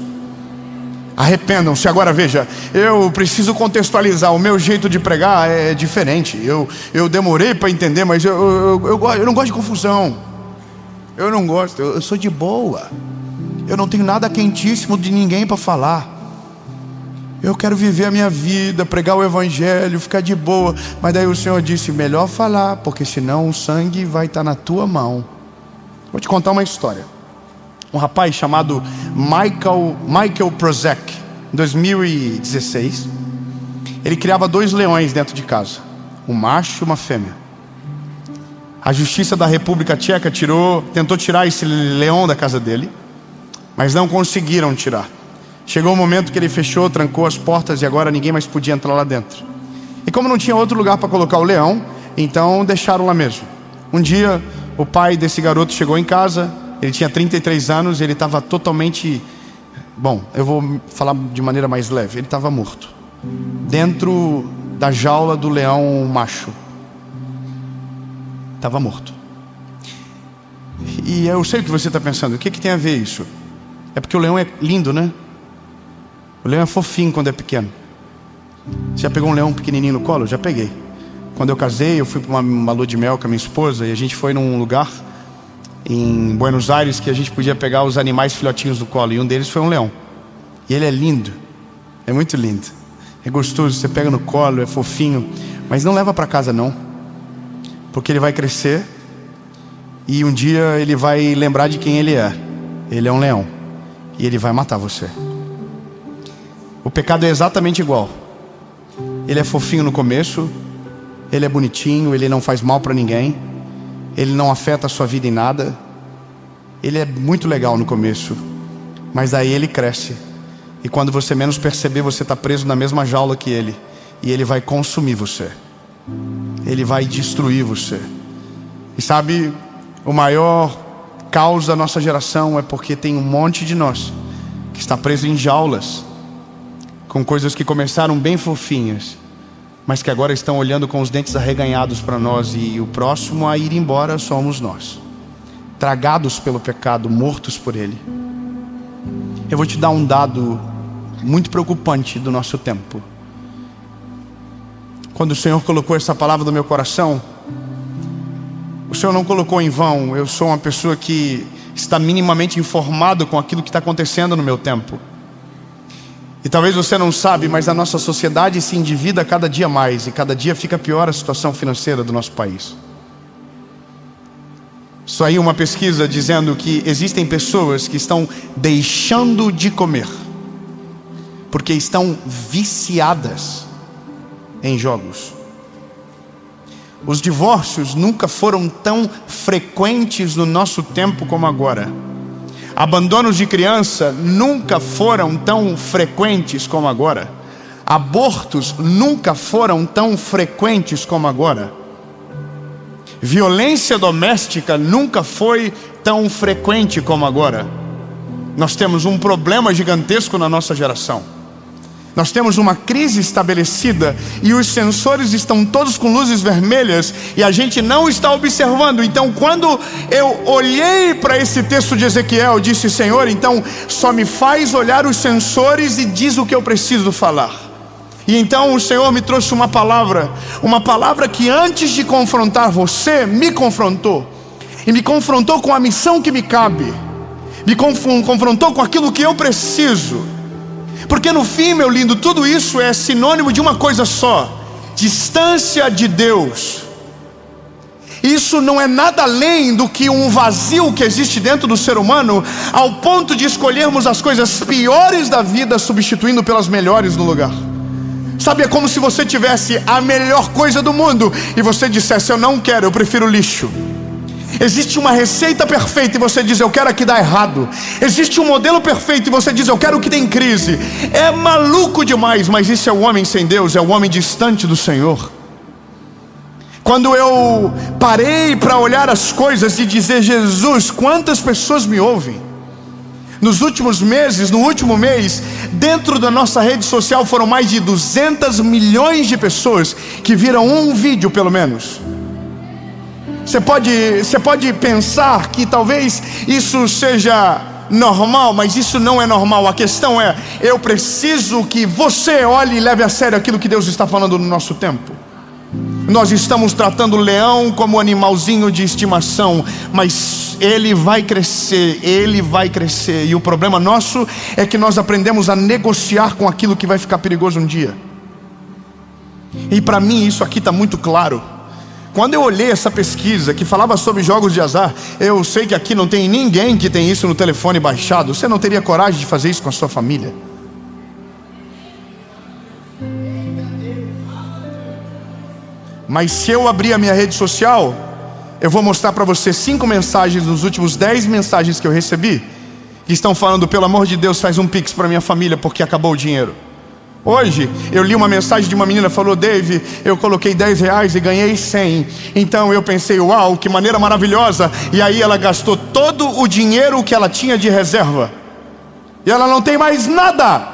Arrependam-se. Agora veja, eu preciso contextualizar. O meu jeito de pregar é diferente. Eu demorei para entender, mas eu não gosto de confusão. Eu não gosto, eu sou de boa. Eu não tenho nada quentíssimo de ninguém para falar. Eu quero viver a minha vida, pregar o evangelho, ficar de boa. Mas daí o Senhor disse: melhor falar, porque senão o sangue vai estar na tua mão. Vou te contar uma história. Um rapaz chamado Michael Prozac, em 2016, ele criava 2 leões dentro de casa, um macho e uma fêmea. A justiça da República Tcheca tentou tirar esse leão da casa dele, mas não conseguiram tirar. Chegou o momento que ele fechou, trancou as portas e agora ninguém mais podia entrar lá dentro. E como não tinha outro lugar para colocar o leão, então deixaram lá mesmo. Um dia o pai desse garoto chegou em casa. Ele tinha 33 anos e ele estava totalmente... Bom, eu vou falar de maneira mais leve. Ele estava morto dentro da jaula do leão macho. Estava morto. E eu sei o que você está pensando. O que tem a ver isso? É porque o leão é lindo, né? O leão é fofinho quando é pequeno. Você já pegou um leão pequenininho no colo? Eu já peguei. Quando eu casei, eu fui para uma lua de mel com a minha esposa, e a gente foi num lugar em Buenos Aires que a gente podia pegar os animais filhotinhos do colo, e um deles foi um leão. E ele é lindo, é muito lindo, é gostoso, você pega no colo, é fofinho. Mas não leva para casa não, porque ele vai crescer e um dia ele vai lembrar de quem ele é. Ele é um leão e ele vai matar você. O pecado é exatamente igual. Ele é fofinho no começo, ele é bonitinho, ele não faz mal para ninguém, ele não afeta a sua vida em nada. Ele é muito legal no começo, mas aí ele cresce. E quando você menos perceber, você está preso na mesma jaula que ele. E ele vai consumir você. Ele vai destruir você. E sabe, o maior caos da nossa geração é porque tem um monte de nós que está preso em jaulas, com coisas que começaram bem fofinhas, mas que agora estão olhando com os dentes arreganhados para nós. E o próximo a ir embora somos nós, tragados pelo pecado, mortos por ele. Eu vou te dar um dado muito preocupante do nosso tempo. Quando o Senhor colocou essa palavra no meu coração, o Senhor não colocou em vão. Eu sou uma pessoa que está minimamente informado com aquilo que está acontecendo no meu tempo. E talvez você não sabe, mas a nossa sociedade se endivida cada dia mais, e cada dia fica pior a situação financeira do nosso país. Saiu uma pesquisa dizendo que existem pessoas que estão deixando de comer porque estão viciadas em jogos. Os divórcios nunca foram tão frequentes no nosso tempo como agora. Abandonos de criança nunca foram tão frequentes como agora. Abortos nunca foram tão frequentes como agora. Violência doméstica nunca foi tão frequente como agora. Nós temos um problema gigantesco na nossa geração. Nós temos uma crise estabelecida e os sensores estão todos com luzes vermelhas e a gente não está observando. Então, quando eu olhei para esse texto de Ezequiel, eu disse: Senhor, então só me faz olhar os sensores e diz o que eu preciso falar. E então o Senhor me trouxe uma palavra que antes de confrontar você, me confrontou. E me confrontou com a missão que me cabe. Me confrontou com aquilo que eu preciso. Porque no fim, meu lindo, tudo isso é sinônimo de uma coisa só: distância de Deus. Isso não é nada além do que um vazio que existe dentro do ser humano, ao ponto de escolhermos as coisas piores da vida substituindo pelas melhores no lugar. Sabe, é como se você tivesse a melhor coisa do mundo e você dissesse: eu não quero, eu prefiro lixo. Existe uma receita perfeita e você diz: eu quero a que dá errado. Existe um modelo perfeito e você diz: eu quero o que tem crise. É maluco demais, mas isso é o homem sem Deus, é o homem distante do Senhor. Quando eu parei para olhar as coisas e dizer: Jesus, quantas pessoas me ouvem? Nos últimos meses, no último mês, dentro da nossa rede social foram mais de 200 milhões de pessoas que viram um vídeo pelo menos. Você pode pensar que talvez isso seja normal, mas isso não é normal. A questão é: eu preciso que você olhe e leve a sério aquilo que Deus está falando no nosso tempo. Nós estamos tratando o leão como animalzinho de estimação, mas ele vai crescer, e o problema nosso é que nós aprendemos a negociar com aquilo que vai ficar perigoso um dia. E para mim isso aqui está muito claro. Quando eu olhei essa pesquisa que falava sobre jogos de azar, eu sei que aqui não tem ninguém que tem isso no telefone baixado. Você não teria coragem de fazer isso com a sua família? Mas se eu abrir a minha rede social, eu vou mostrar para você 5 mensagens dos últimos 10 mensagens que eu recebi, que estão falando: pelo amor de Deus, faz um pix para minha família porque acabou o dinheiro. Hoje eu li uma mensagem de uma menina que falou: Dave, eu coloquei R$10 e ganhei 100. Então eu pensei: uau, que maneira maravilhosa. E aí ela gastou todo o dinheiro que ela tinha de reserva e ela não tem mais nada.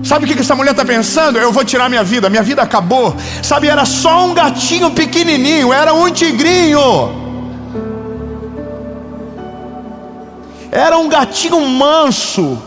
Sabe o que essa mulher está pensando? Eu vou tirar minha vida acabou. Sabe, era só um gatinho pequenininho, era um tigrinho, era um gatinho manso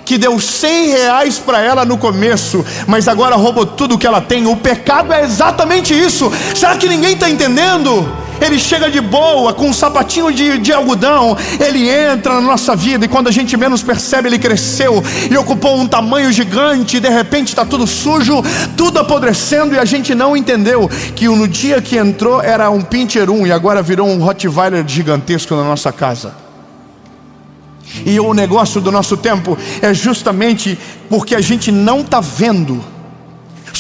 que deu R$100 para ela no começo, mas agora roubou tudo que ela tem. O pecado é exatamente isso. Será que ninguém está entendendo? Ele chega de boa, com um sapatinho de algodão, ele entra na nossa vida, e quando a gente menos percebe, ele cresceu e ocupou um tamanho gigante, e de repente está tudo sujo, tudo apodrecendo, e a gente não entendeu que no dia que entrou era um Pincher 1 e agora virou um Rottweiler gigantesco na nossa casa. E o negócio do nosso tempo é justamente porque a gente não está vendo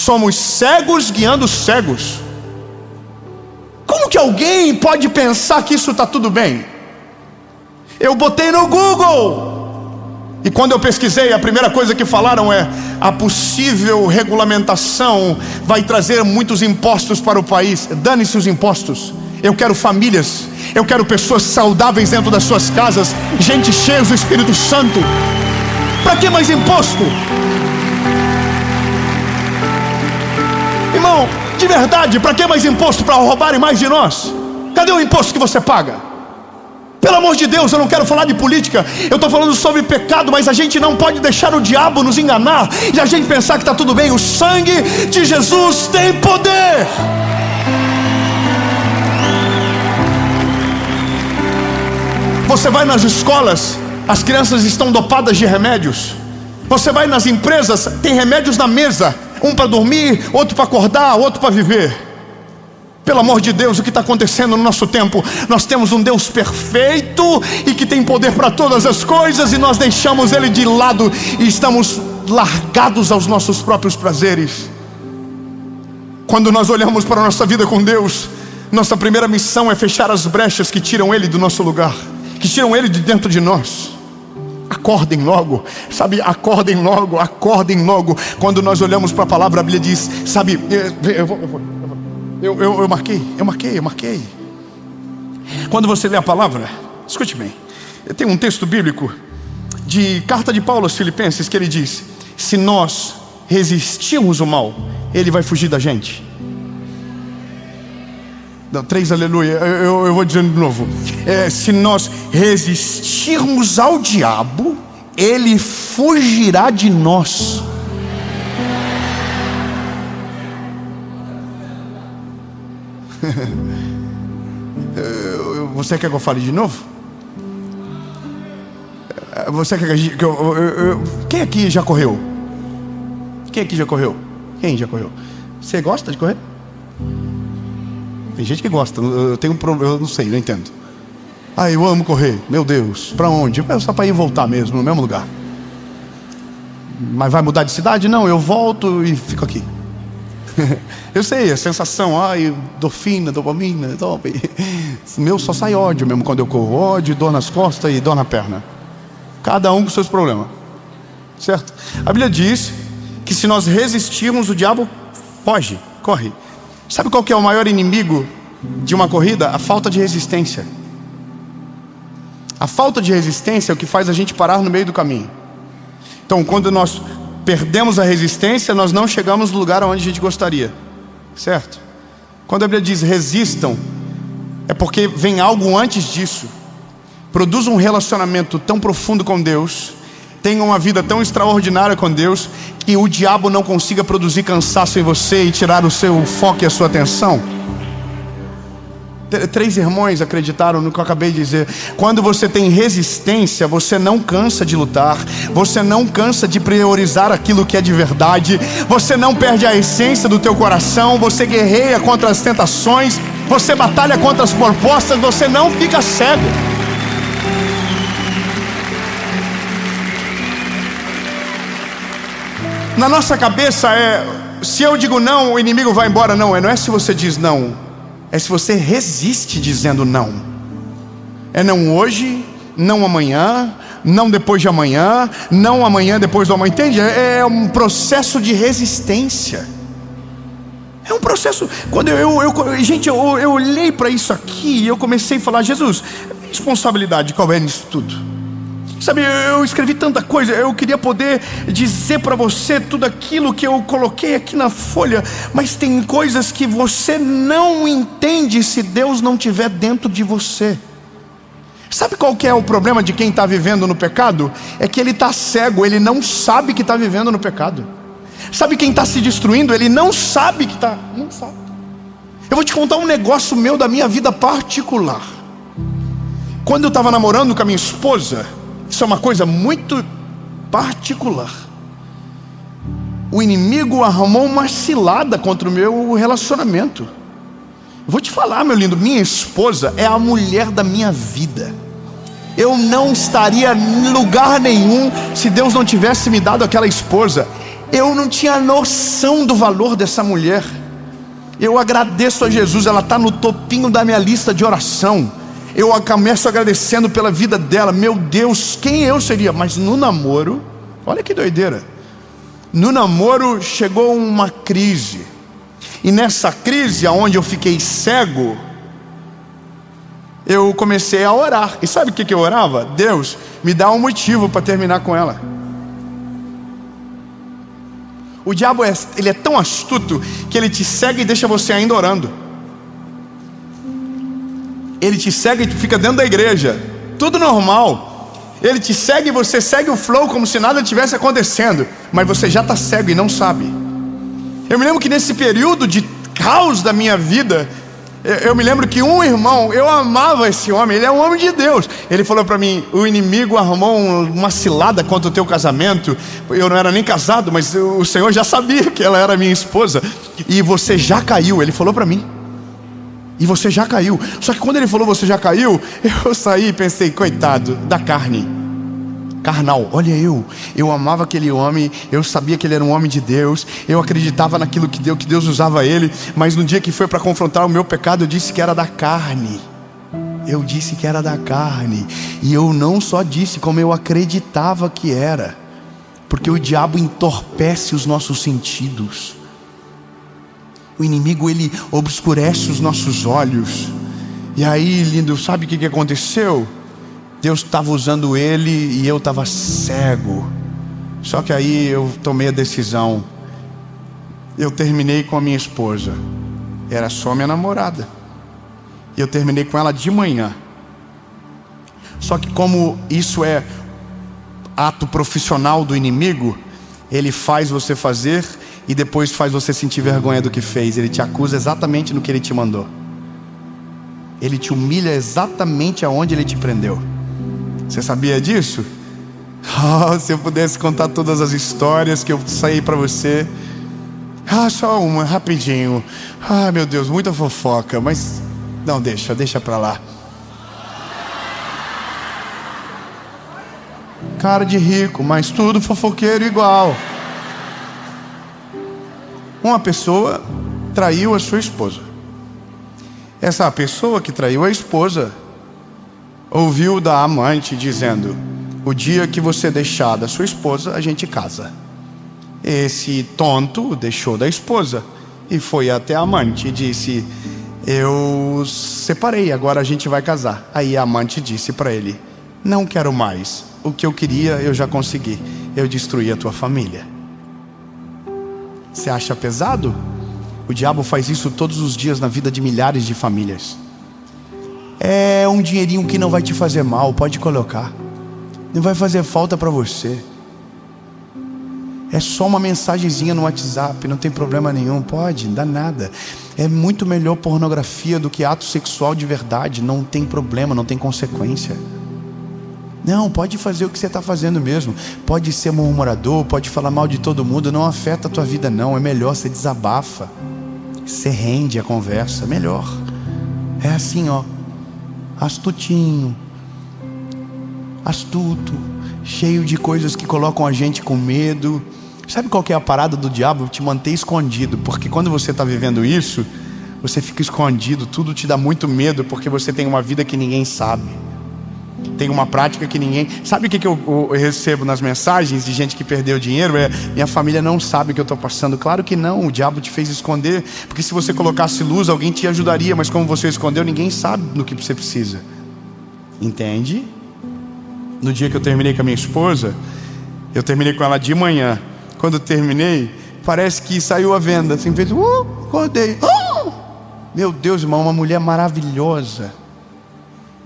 Somos cegos guiando cegos. Como que alguém pode pensar que isso está tudo bem? Eu botei no Google, e quando eu pesquisei, a primeira coisa que falaram é: a possível regulamentação vai trazer muitos impostos para o país. Dane-se os impostos. Eu quero famílias, eu quero pessoas saudáveis dentro das suas casas, gente cheia do Espírito Santo. Para que mais imposto? Irmão, de verdade, para que mais imposto? Para roubarem mais de nós? Cadê o imposto que você paga? Pelo amor de Deus, eu não quero falar de política, eu estou falando sobre pecado, mas a gente não pode deixar o diabo nos enganar e a gente pensar que está tudo bem. O sangue de Jesus tem poder. Você vai nas escolas, as crianças estão dopadas de remédios. Você vai nas empresas, tem remédios na mesa, um para dormir, outro para acordar, outro para viver. Pelo amor de Deus, o que está acontecendo no nosso tempo? Nós temos um Deus perfeito e que tem poder para todas as coisas, e nós deixamos Ele de lado e estamos largados aos nossos próprios prazeres. Quando nós olhamos para a nossa vida com Deus, nossa primeira missão é fechar as brechas que tiram Ele do nosso lugar, que tiram Ele de dentro de nós. Acordem logo, sabe, acordem logo, acordem logo. Quando nós olhamos para a palavra, a Bíblia diz, sabe, eu marquei. Quando você lê a palavra, escute bem, tem um texto bíblico de carta de Paulo aos Filipenses que ele diz: se nós resistirmos o mal, ele vai fugir da gente. Não, 3 aleluia, eu vou dizendo de novo. Se nós resistirmos ao diabo, ele fugirá de nós. Você quer que eu fale de novo? Você quer que eu... Quem aqui já correu? Quem aqui já correu? Quem já correu? Você gosta de correr? Tem gente que gosta. Eu tenho um problema, eu não sei, não entendo. Eu amo correr. Meu Deus, para onde? Só para ir e voltar mesmo, no mesmo lugar. Mas vai mudar de cidade? Não, eu volto e fico aqui. Eu sei, a sensação, endorfina, dopamina, top. Meu, só sai ódio mesmo quando eu corro. Ódio, dor nas costas e dor na perna. Cada um com seus problemas, certo? A Bíblia diz que se nós resistirmos, o diabo foge, corre. Sabe qual que é o maior inimigo de uma corrida? A falta de resistência. A falta de resistência é o que faz a gente parar no meio do caminho. Então, quando nós perdemos a resistência, nós não chegamos no lugar onde a gente gostaria, certo? Quando a Bíblia diz resistam, é porque vem algo antes disso. Produz um relacionamento tão profundo com Deus, tenha uma vida tão extraordinária com Deus, que o diabo não consiga produzir cansaço em você e tirar o seu foco e a sua atenção. 3 irmãos acreditaram no que eu acabei de dizer. Quando você tem resistência, você não cansa de lutar, você não cansa de priorizar aquilo que é de verdade, você não perde a essência do teu coração, você guerreia contra as tentações, você batalha contra as propostas, você não fica cego. Na nossa cabeça se eu digo não, o inimigo vai embora. Não é se você diz não, é se você resiste dizendo não. É não hoje, não amanhã, não depois de amanhã, não amanhã depois do amanhã. Entende? É um processo de resistência. É um processo. Quando eu olhei para isso aqui e eu comecei a falar: Jesus, responsabilidade qual é nisso tudo? Sabe, eu escrevi tanta coisa, eu queria poder dizer para você tudo aquilo que eu coloquei aqui na folha, mas tem coisas que você não entende se Deus não estiver dentro de você. Sabe qual que é o problema de quem está vivendo no pecado? É que ele está cego, ele não sabe que está vivendo no pecado. Sabe quem está se destruindo? Ele não sabe que está, não sabe. Eu vou te contar um negócio meu da minha vida particular. Quando eu estava namorando com a minha esposa, isso é uma coisa muito particular. O inimigo arrumou uma cilada contra o meu relacionamento. Eu vou te falar, meu lindo, minha esposa é a mulher da minha vida. Eu não estaria em lugar nenhum se Deus não tivesse me dado aquela esposa. Eu não tinha noção do valor dessa mulher. Eu agradeço a Jesus, ela está no topinho da minha lista de oração. Eu começo agradecendo pela vida dela. Meu Deus, quem eu seria? Mas no namoro, olha que doideira. No namoro chegou uma crise. E nessa crise, onde eu fiquei cego, eu comecei a orar. E sabe o que eu orava? Deus, me dá um motivo para terminar com ela. O diabo ele é tão astuto que ele te cega e deixa você ainda orando. Ele te cega e fica dentro da igreja, tudo normal. Ele te cega e você segue o flow como se nada tivesse acontecendo, mas você já está cego e não sabe. Eu me lembro que nesse período de caos da minha vida, eu me lembro que um irmão, eu amava esse homem, ele é um homem de Deus. Ele falou para mim: o inimigo armou uma cilada contra o teu casamento. Eu não era nem casado, mas o Senhor já sabia que ela era minha esposa. E você já caiu, ele falou para mim. E você já caiu. Só que quando ele falou você já caiu, eu saí e pensei, coitado da carne. Carnal, olha eu amava aquele homem, eu sabia que ele era um homem de Deus, eu acreditava naquilo que Deus usava ele, mas no dia que foi para confrontar o meu pecado, eu disse que era da carne. Eu disse que era da carne, e eu não só disse, como eu acreditava que era, porque o diabo entorpece os nossos sentidos. O inimigo, ele obscurece os nossos olhos. E aí, lindo, sabe o que aconteceu? Deus estava usando ele e eu estava cego. Só que aí eu tomei a decisão. Eu terminei com a minha esposa. Era só minha namorada. E eu terminei com ela de manhã. Só que como isso é ato profissional do inimigo, ele faz você fazer e depois faz você sentir vergonha do que fez. Ele te acusa exatamente no que ele te mandou. Ele te humilha exatamente aonde ele te prendeu. Você sabia disso? Oh, se eu pudesse contar todas as histórias que eu saí para você. Só uma, rapidinho. Meu Deus, muita fofoca. Mas não, deixa pra lá. Cara de rico, mas tudo fofoqueiro igual. Uma pessoa traiu a sua esposa. Essa pessoa que traiu a esposa ouviu da amante dizendo: o dia que você deixar da sua esposa, a gente casa. Esse tonto deixou da esposa e foi até a amante e disse: eu separei, agora a gente vai casar. Aí a amante disse para ele: não quero mais, o que eu queria eu já consegui, eu destruí a tua família. Você acha pesado? O diabo faz isso todos os dias na vida de milhares de famílias. É um dinheirinho que não vai te fazer mal, pode colocar. Não vai fazer falta para você. É só uma mensagenzinha no WhatsApp, não tem problema nenhum, pode, não dá nada. É muito melhor pornografia do que ato sexual de verdade, não tem problema, não tem consequência. Não, pode fazer o que você está fazendo mesmo. Pode ser murmurador, pode falar mal de todo mundo, não afeta a tua vida não. É melhor, você desabafa, você rende a conversa, melhor. É assim, ó, astutinho, astuto, cheio de coisas que colocam a gente com medo. Sabe qual que é a parada do diabo? Te manter escondido, porque quando você está vivendo isso, você fica escondido, tudo te dá muito medo, porque você tem uma vida que ninguém sabe, tem uma prática que ninguém... Sabe o que eu recebo nas mensagens de gente que perdeu dinheiro? Minha família não sabe o que eu estou passando. Claro que não, o diabo te fez esconder, porque se você colocasse luz, alguém te ajudaria, mas como você escondeu, ninguém sabe no que você precisa. Entende? No dia que eu terminei com a minha esposa, eu terminei com ela de manhã. Quando eu terminei, parece que saiu a venda. Assim, fez, acordei. Meu Deus, irmão, uma mulher maravilhosa,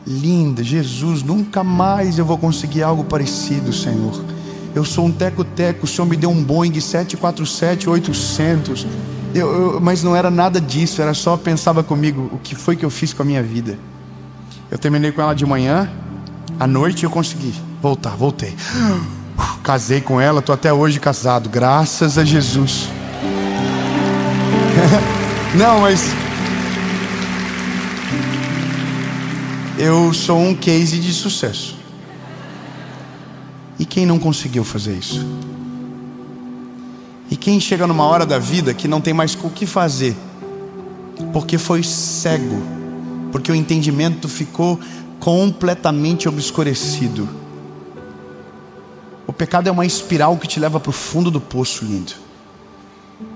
linda. Jesus, nunca mais eu vou conseguir algo parecido, Senhor. Eu sou um teco-teco, o Senhor me deu um Boeing 747-800. Mas não era nada disso, era só pensava comigo, o que foi que eu fiz com a minha vida? Eu terminei com ela de manhã, à noite eu consegui voltei. Casei com ela, estou até hoje casado, graças a Jesus. Não, mas eu sou um case de sucesso. E quem não conseguiu fazer isso? E quem chega numa hora da vida que não tem mais o que fazer, porque foi cego, porque o entendimento ficou completamente obscurecido. O pecado é uma espiral que te leva para o fundo do poço, lindo.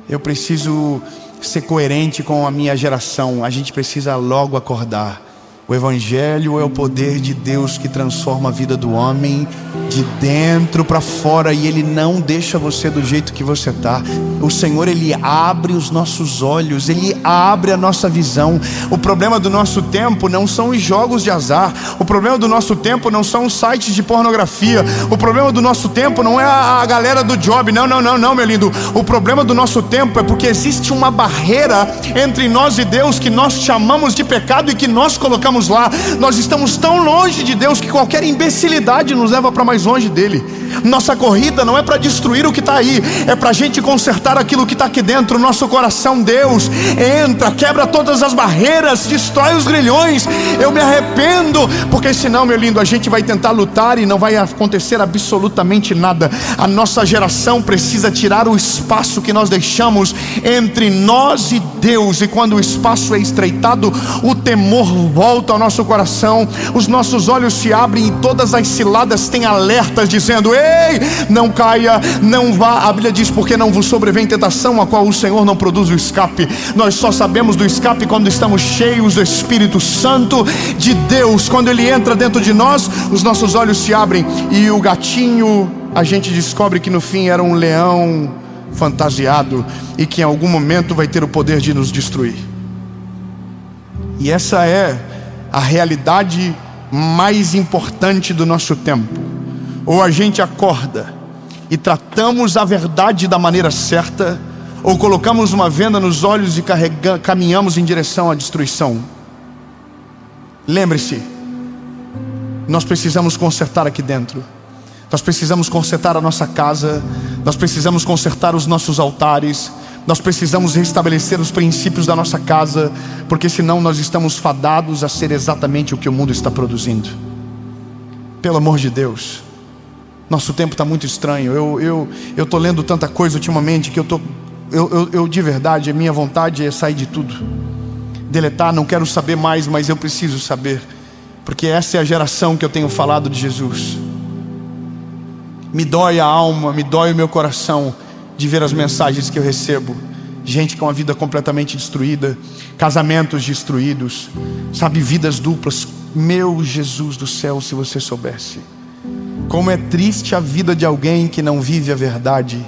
Eu preciso ser coerente com a minha geração. A gente precisa logo acordar. O Evangelho é o poder de Deus que transforma a vida do homem de dentro para fora, e Ele não deixa você do jeito que você está. O Senhor, Ele abre os nossos olhos, Ele abre a nossa visão. O problema do nosso tempo não são os jogos de azar. O problema do nosso tempo não são os sites de pornografia. O problema do nosso tempo não é a galera do job. Não, meu lindo. O problema do nosso tempo é porque existe uma barreira entre nós e Deus que nós chamamos de pecado e que nós colocamos lá. Nós estamos tão longe de Deus que qualquer imbecilidade nos leva para mais longe dele. Nossa corrida não é para destruir o que está aí, é para a gente consertar aquilo que está aqui dentro. Nosso coração, Deus, entra, quebra todas as barreiras, destrói os grilhões. Eu me arrependo, porque senão, meu lindo, a gente vai tentar lutar e não vai acontecer absolutamente nada. A nossa geração precisa tirar o espaço que nós deixamos entre nós e Deus, e quando o espaço é estreitado, o temor volta ao nosso coração, os nossos olhos se abrem e todas as ciladas têm alertas dizendo: ei, não caia, não vá. A Bíblia diz: porque não vos sobrevém tentação a qual o Senhor não produz o escape. Nós só sabemos do escape quando estamos cheios do Espírito Santo de Deus. Quando Ele entra dentro de nós, os nossos olhos se abrem, e o gatinho, a gente descobre que no fim era um leão fantasiado, e que em algum momento vai ter o poder de nos destruir. E essa é a realidade mais importante do nosso tempo. Ou a gente acorda e tratamos a verdade da maneira certa, ou colocamos uma venda nos olhos e caminhamos em direção à destruição. Lembre-se, nós precisamos consertar aqui dentro. Nós precisamos consertar a nossa casa, nós precisamos consertar os nossos altares, nós precisamos restabelecer os princípios da nossa casa, porque senão nós estamos fadados a ser exatamente o que o mundo está produzindo. Pelo amor de Deus, nosso tempo está muito estranho. Eu estou lendo tanta coisa ultimamente que eu de verdade, a minha vontade é sair de tudo, deletar. Não quero saber mais, mas eu preciso saber, porque essa é a geração que eu tenho falado de Jesus. Me dói a alma, me dói o meu coração de ver as mensagens que eu recebo. Gente com a vida completamente destruída, casamentos destruídos, sabe, vidas duplas. Meu Jesus do céu, se você soubesse como é triste a vida de alguém que não vive a verdade.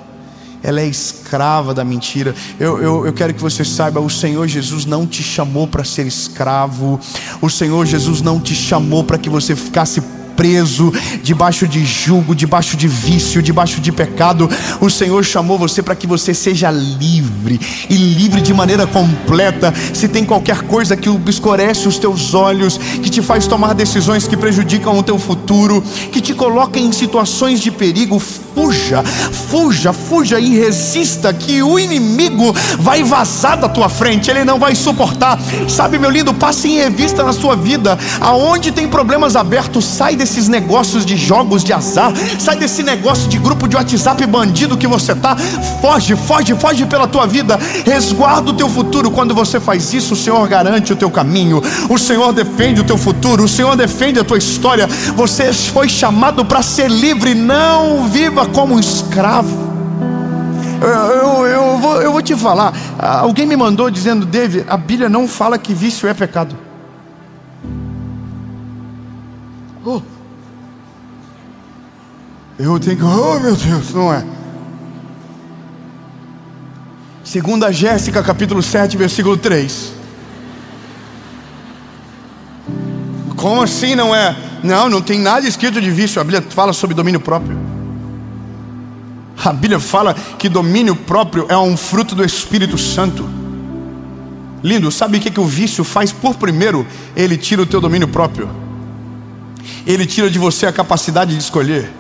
Ela é escrava da mentira. Eu quero que você saiba: o Senhor Jesus não te chamou para ser escravo. O Senhor Jesus não te chamou para que você ficasse preso, debaixo de jugo, debaixo de vício, debaixo de pecado. O Senhor chamou você para que você seja livre, e livre de maneira completa. Se tem qualquer coisa que obscurece os teus olhos, que te faz tomar decisões que prejudicam o teu futuro, que te coloca em situações de perigo, fuja, fuja, fuja e resista, que o inimigo vai vazar da tua frente, ele não vai suportar. Sabe, meu lindo, passe em revista na sua vida, aonde tem problemas abertos, sai desses negócios de jogos de azar, sai desse negócio de grupo de WhatsApp bandido que você tá. Foge, foge, foge pela tua vida, resguarda o teu futuro. Quando você faz isso, o Senhor garante o teu caminho, o Senhor defende o teu futuro, o Senhor defende a tua história. Você foi chamado para ser livre, não viva como um escravo. Eu vou te falar, alguém me mandou dizendo: David, a Bíblia não fala que vício é pecado. Eu tenho que, oh meu Deus, não é. Segunda Jéssica, capítulo 7, versículo 3. Como assim não é? Não tem nada escrito de vício. A Bíblia fala sobre domínio próprio. A Bíblia fala que domínio próprio é um fruto do Espírito Santo. Lindo, sabe o que o vício faz? Por primeiro, ele tira o teu domínio próprio. Ele tira de você a capacidade de escolher.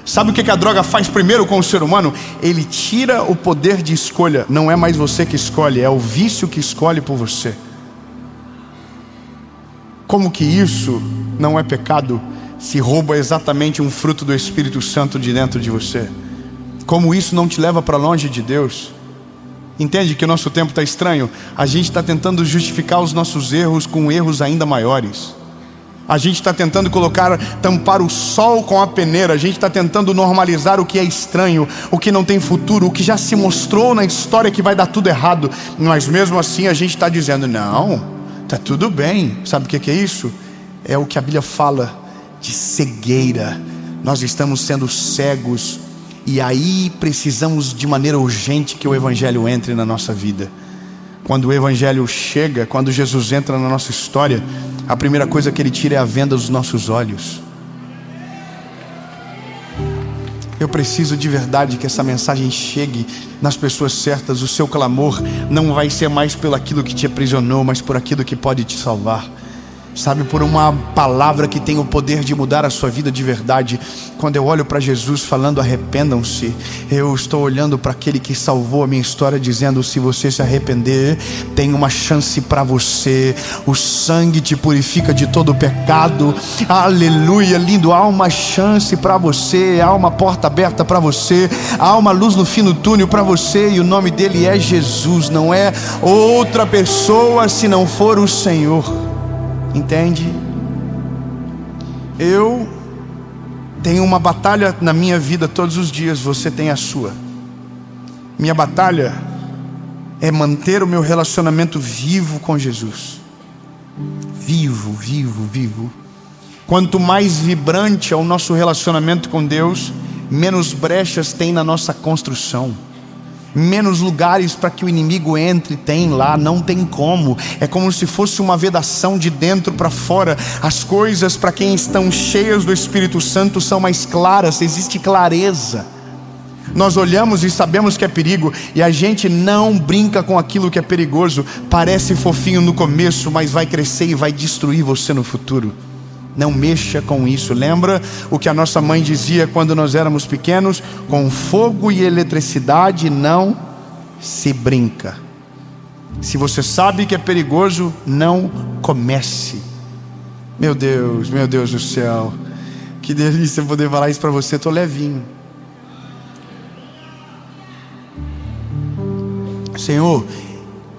Sabe o que a droga faz primeiro com o ser humano? Ele tira o poder de escolha. Não é mais você que escolhe, é o vício que escolhe por você. Como que isso não é pecado, se rouba exatamente um fruto do Espírito Santo de dentro de você? como isso não te leva para longe de Deus. Entende que o nosso tempo está estranho? A gente está tentando justificar os nossos erros com erros ainda maiores. A gente está tentando tampar o sol com a peneira. A gente está tentando normalizar o que é estranho, o que não tem futuro, o que já se mostrou na história que vai dar tudo errado. Mas mesmo assim a gente está dizendo, não, está tudo bem. Sabe o que é isso? É o que a Bíblia fala de cegueira. Nós estamos sendo cegos. E aí precisamos de maneira urgente que o Evangelho entre na nossa vida. Quando o Evangelho chega, quando Jesus entra na nossa história, a primeira coisa que Ele tira é a venda dos nossos olhos. Eu preciso de verdade que essa mensagem chegue nas pessoas certas. O seu clamor não vai ser mais pelo aquilo que te aprisionou, mas por aquilo que pode te salvar. Sabe, por uma palavra que tem o poder de mudar a sua vida de verdade. Quando eu olho para Jesus falando arrependam-se, eu estou olhando para aquele que salvou a minha história, dizendo, se você se arrepender, tem uma chance para você. O sangue te purifica de todo o pecado. Aleluia, lindo. Há uma chance para você, há uma porta aberta para você, há uma luz no fim do túnel para você, e o nome dele é Jesus. Não é outra pessoa se não for o Senhor. Entende? Eu tenho uma batalha na minha vida todos os dias, você tem a sua. Minha batalha é manter o meu relacionamento vivo com Jesus. Vivo, vivo, vivo. Quanto mais vibrante é o nosso relacionamento com Deus, menos brechas tem na nossa construção. Menos lugares para que o inimigo entre tem lá, não tem como. É como se fosse uma vedação de dentro para fora. As coisas para quem estão cheias do Espírito Santo são mais claras, existe clareza. Nós olhamos e sabemos que é perigo, e a gente não brinca com aquilo que é perigoso. Parece fofinho no começo, mas vai crescer e vai destruir você no futuro. Não mexa com isso. Lembra o que a nossa mãe dizia quando nós éramos pequenos? Com fogo e eletricidade não se brinca. Se você sabe que é perigoso, não comece. Meu Deus do céu, que delícia poder falar isso para você. Estou levinho. Senhor,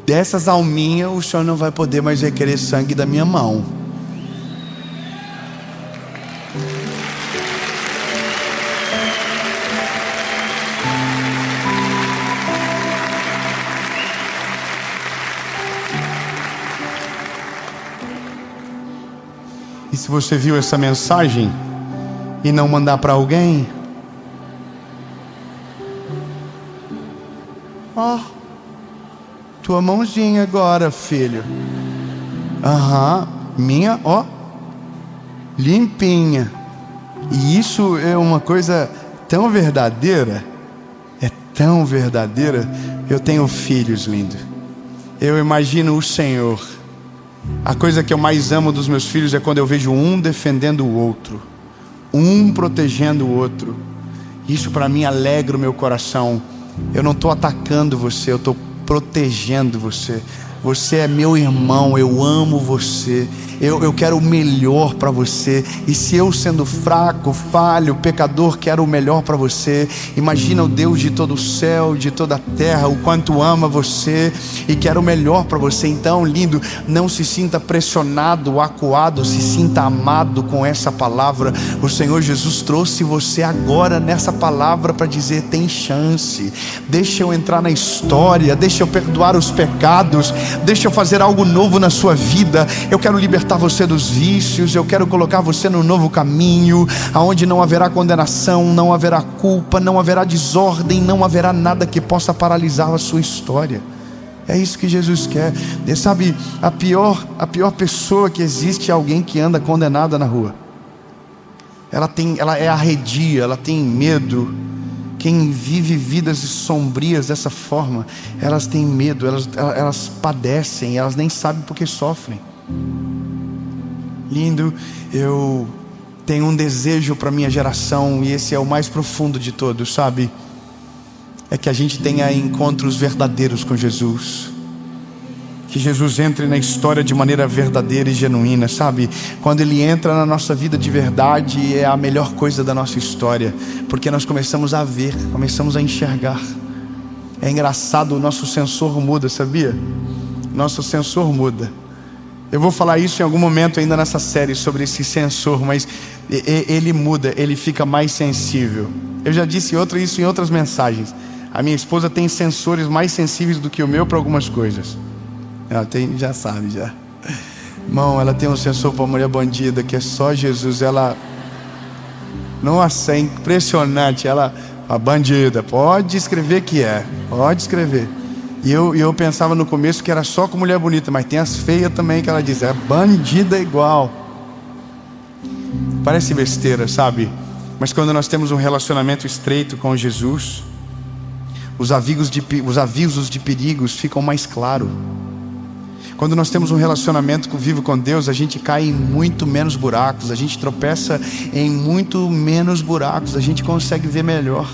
dessas alminhas o Senhor não vai poder mais requerer sangue da minha mão. E se você viu essa mensagem e não mandar para alguém, ó, tua mãozinha agora, filho. Minha, ó, limpinha. E isso é uma coisa tão verdadeira. É tão verdadeira. Eu tenho filhos, lindo. Eu imagino o Senhor. A coisa que eu mais amo dos meus filhos é quando eu vejo um defendendo o outro, um protegendo o outro. Isso para mim alegra o meu coração. Eu não estou atacando você, eu estou protegendo você. Você é meu irmão, eu amo você, eu quero o melhor para você. E se eu, sendo fraco, falho, pecador, quero o melhor para você, imagina o Deus de todo o céu, de toda a terra, o quanto ama você e quer o melhor para você. Então, lindo, não se sinta pressionado, acuado, se sinta amado com essa palavra. O Senhor Jesus trouxe você agora nessa palavra para dizer, tem chance, deixa eu entrar na história, deixa eu perdoar os pecados, deixa eu fazer algo novo na sua vida. Eu quero libertar você dos vícios, eu quero colocar você no novo caminho, aonde não haverá condenação, não haverá culpa, não haverá desordem, não haverá nada que possa paralisar a sua história. É isso que Jesus quer. E sabe, a pior pessoa que existe é alguém que anda condenada na rua. Ela é arredia, ela tem medo. Quem vive vidas sombrias dessa forma, elas têm medo, elas padecem, elas nem sabem porque sofrem. Lindo, eu tenho um desejo para minha geração, e esse é o mais profundo de todos, sabe? É que a gente tenha encontros verdadeiros com Jesus, que Jesus entre na história de maneira verdadeira e genuína, sabe? Quando Ele entra na nossa vida de verdade, é a melhor coisa da nossa história, porque nós começamos a ver, começamos a enxergar. É engraçado, o nosso sensor muda, sabia? Nosso sensor muda. Eu vou falar isso em algum momento ainda nessa série sobre esse sensor, mas ele muda, ele fica mais sensível. Eu já disse isso em outras mensagens. A minha esposa tem sensores mais sensíveis do que o meu para algumas coisas. Ela tem, já sabe, já. Irmão, ela tem um sensor para mulher bandida que é só Jesus. Ela, nossa, é impressionante. Ela, a bandida, pode escrever que é, pode escrever. E eu pensava no começo que era só com mulher bonita, mas tem as feias também que ela diz, é bandida igual. Parece besteira, sabe? Mas quando nós temos um relacionamento estreito com Jesus, os avisos de perigos ficam mais claros. Quando nós temos um relacionamento vivo com Deus, a gente cai em muito menos buracos, a gente tropeça em muito menos buracos, a gente consegue ver melhor.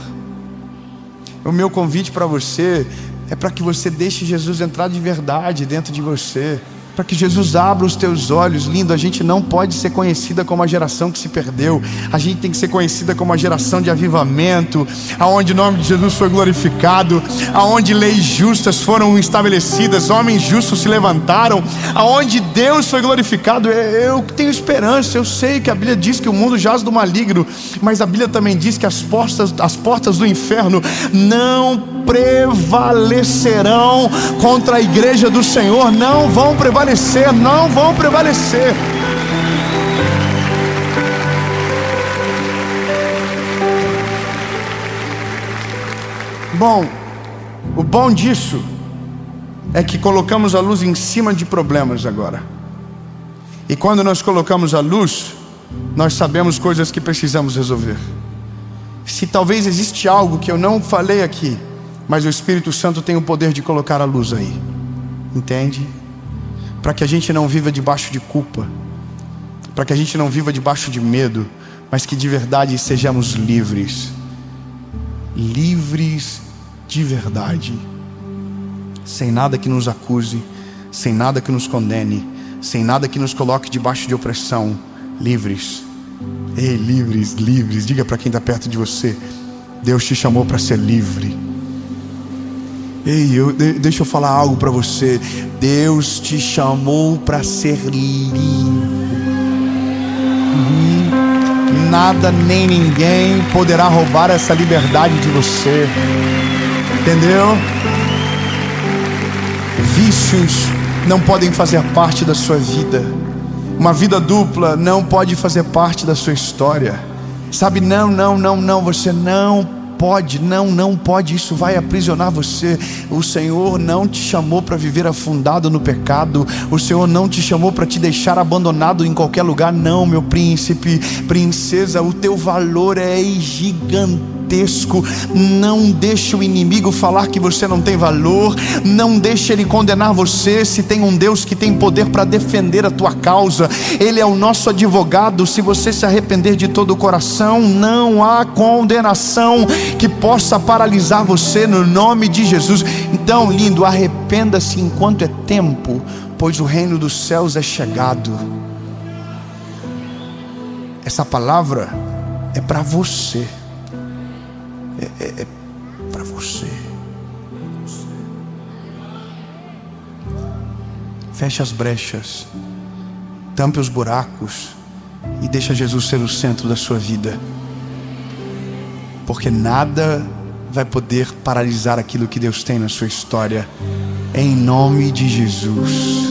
O meu convite para você é para que você deixe Jesus entrar de verdade dentro de você, para que Jesus abra os teus olhos. Lindo, a gente não pode ser conhecida como a geração que se perdeu. A gente tem que ser conhecida como a geração de avivamento, aonde o nome de Jesus foi glorificado, aonde leis justas foram estabelecidas, homens justos se levantaram, aonde Deus foi glorificado. Eu tenho esperança. Eu sei que a Bíblia diz que o mundo jaz do maligno, mas a Bíblia também diz que as portas do inferno não prevalecerão contra a igreja do Senhor. Não vão prevalecer, não vão prevalecer. Bom, o bom disso é que colocamos a luz em cima de problemas agora. E quando nós colocamos a luz, nós sabemos coisas que precisamos resolver. Se talvez existe algo que eu não falei aqui, mas o Espírito Santo tem o poder de colocar a luz aí, entende? Para que a gente não viva debaixo de culpa, para que a gente não viva debaixo de medo, mas que de verdade sejamos livres. Livres de verdade, sem nada que nos acuse, sem nada que nos condene, sem nada que nos coloque debaixo de opressão. Livres. Ei, livres, livres. Diga para quem está perto de você: Deus te chamou para ser livre. Ei, deixa eu falar algo para você. Deus te chamou para ser livre. Nada nem ninguém poderá roubar essa liberdade de você. Entendeu? Vícios não podem fazer parte da sua vida. Uma vida dupla não pode fazer parte da sua história. Sabe, não, você não pode, isso vai aprisionar você. O Senhor não te chamou para viver afundado no pecado. O Senhor não te chamou para te deixar abandonado em qualquer lugar. Não, meu príncipe, princesa, o teu valor é gigantesco. Não deixe o inimigo falar que você não tem valor. Não deixe ele condenar você. Se tem um Deus que tem poder para defender a tua causa, Ele é o nosso advogado. Se você se arrepender de todo o coração, não há condenação que possa paralisar você, no nome de Jesus. Então, lindo, arrependa-se enquanto é tempo, pois o reino dos céus é chegado. Essa palavra é para você. É para você. Feche as brechas, tampe os buracos e deixa Jesus ser o centro da sua vida, porque nada vai poder paralisar aquilo que Deus tem na sua história, em nome de Jesus.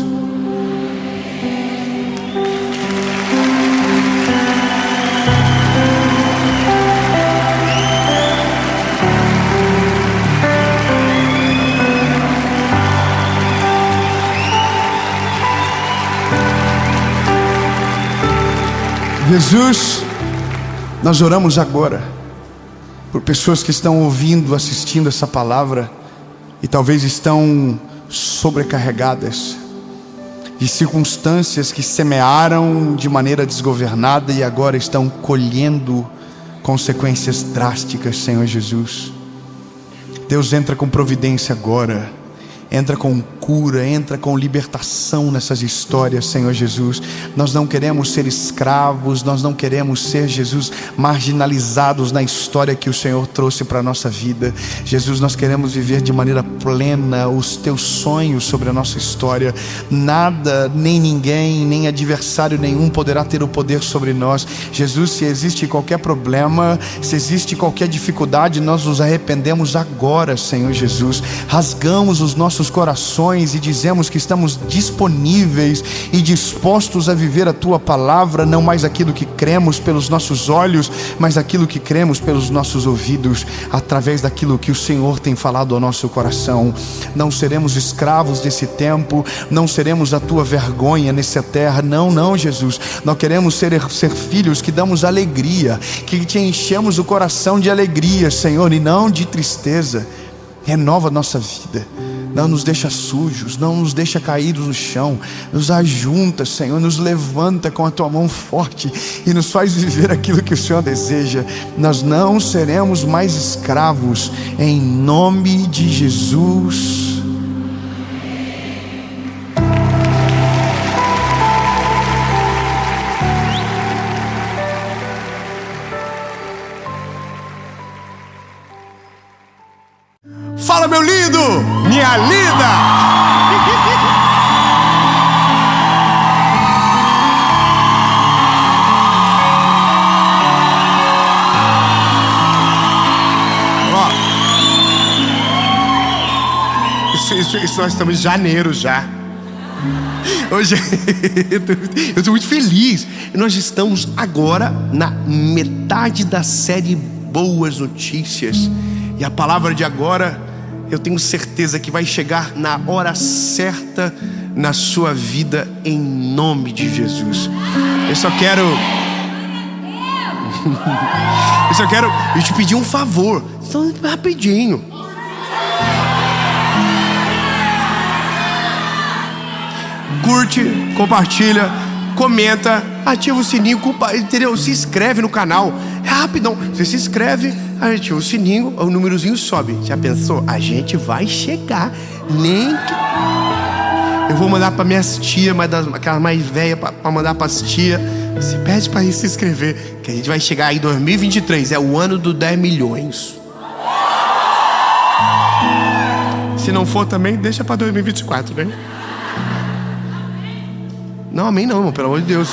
Jesus, nós oramos agora por pessoas que estão ouvindo, assistindo essa palavra e talvez estão sobrecarregadas de circunstâncias que semearam de maneira desgovernada e agora estão colhendo consequências drásticas. Senhor Jesus, Deus, entra com providência agora Entra com cura, entra com libertação nessas histórias, Senhor Jesus. Nós não queremos ser escravos, nós não queremos ser, Jesus, marginalizados na história que o Senhor trouxe para a nossa vida. Jesus, nós queremos viver de maneira plena os teus sonhos sobre a nossa história. Nada, nem ninguém, nem adversário nenhum poderá ter o poder sobre nós. Jesus, se existe qualquer problema, se existe qualquer dificuldade, nós nos arrependemos agora, Senhor Jesus. Rasgamos os nossos corações e dizemos que estamos disponíveis e dispostos a viver a tua palavra, não mais aquilo que cremos pelos nossos olhos, mas aquilo que cremos pelos nossos ouvidos, através daquilo que o Senhor tem falado ao nosso coração. Não seremos escravos desse tempo, não seremos a tua vergonha nessa terra. Não, Jesus, nós queremos ser filhos que damos alegria, que te enchemos o coração de alegria, Senhor, e não de tristeza. Renova a nossa vida, não nos deixa sujos, não nos deixa caídos no chão, nos ajunta, Senhor, nos levanta com a tua mão forte e nos faz viver aquilo que o Senhor deseja. Nós não seremos mais escravos, em nome de Jesus. Fala, meu lindo, minha linda. Ó, isso nós estamos em janeiro já. Hoje eu estou muito feliz. Nós estamos agora na metade da série Boas Notícias. E a palavra de agora, eu tenho certeza que vai chegar na hora certa na sua vida, em nome de Jesus. Eu só quero te pedir um favor, só rapidinho. Curte, compartilha, comenta, ativa o sininho, entendeu? Se inscreve no canal, é rapidão. Você se inscreve, ativa o sininho, o númerozinho sobe. Já pensou? A gente vai chegar. Nem que... Eu vou mandar para minhas tias, aquelas mais velhas, para mandar para as tias. Você pede para se inscrever, que a gente vai chegar aí em 2023. É o ano do 10 milhões. Se não for também, deixa para 2024, né? Não, amém não, irmão, pelo amor de Deus.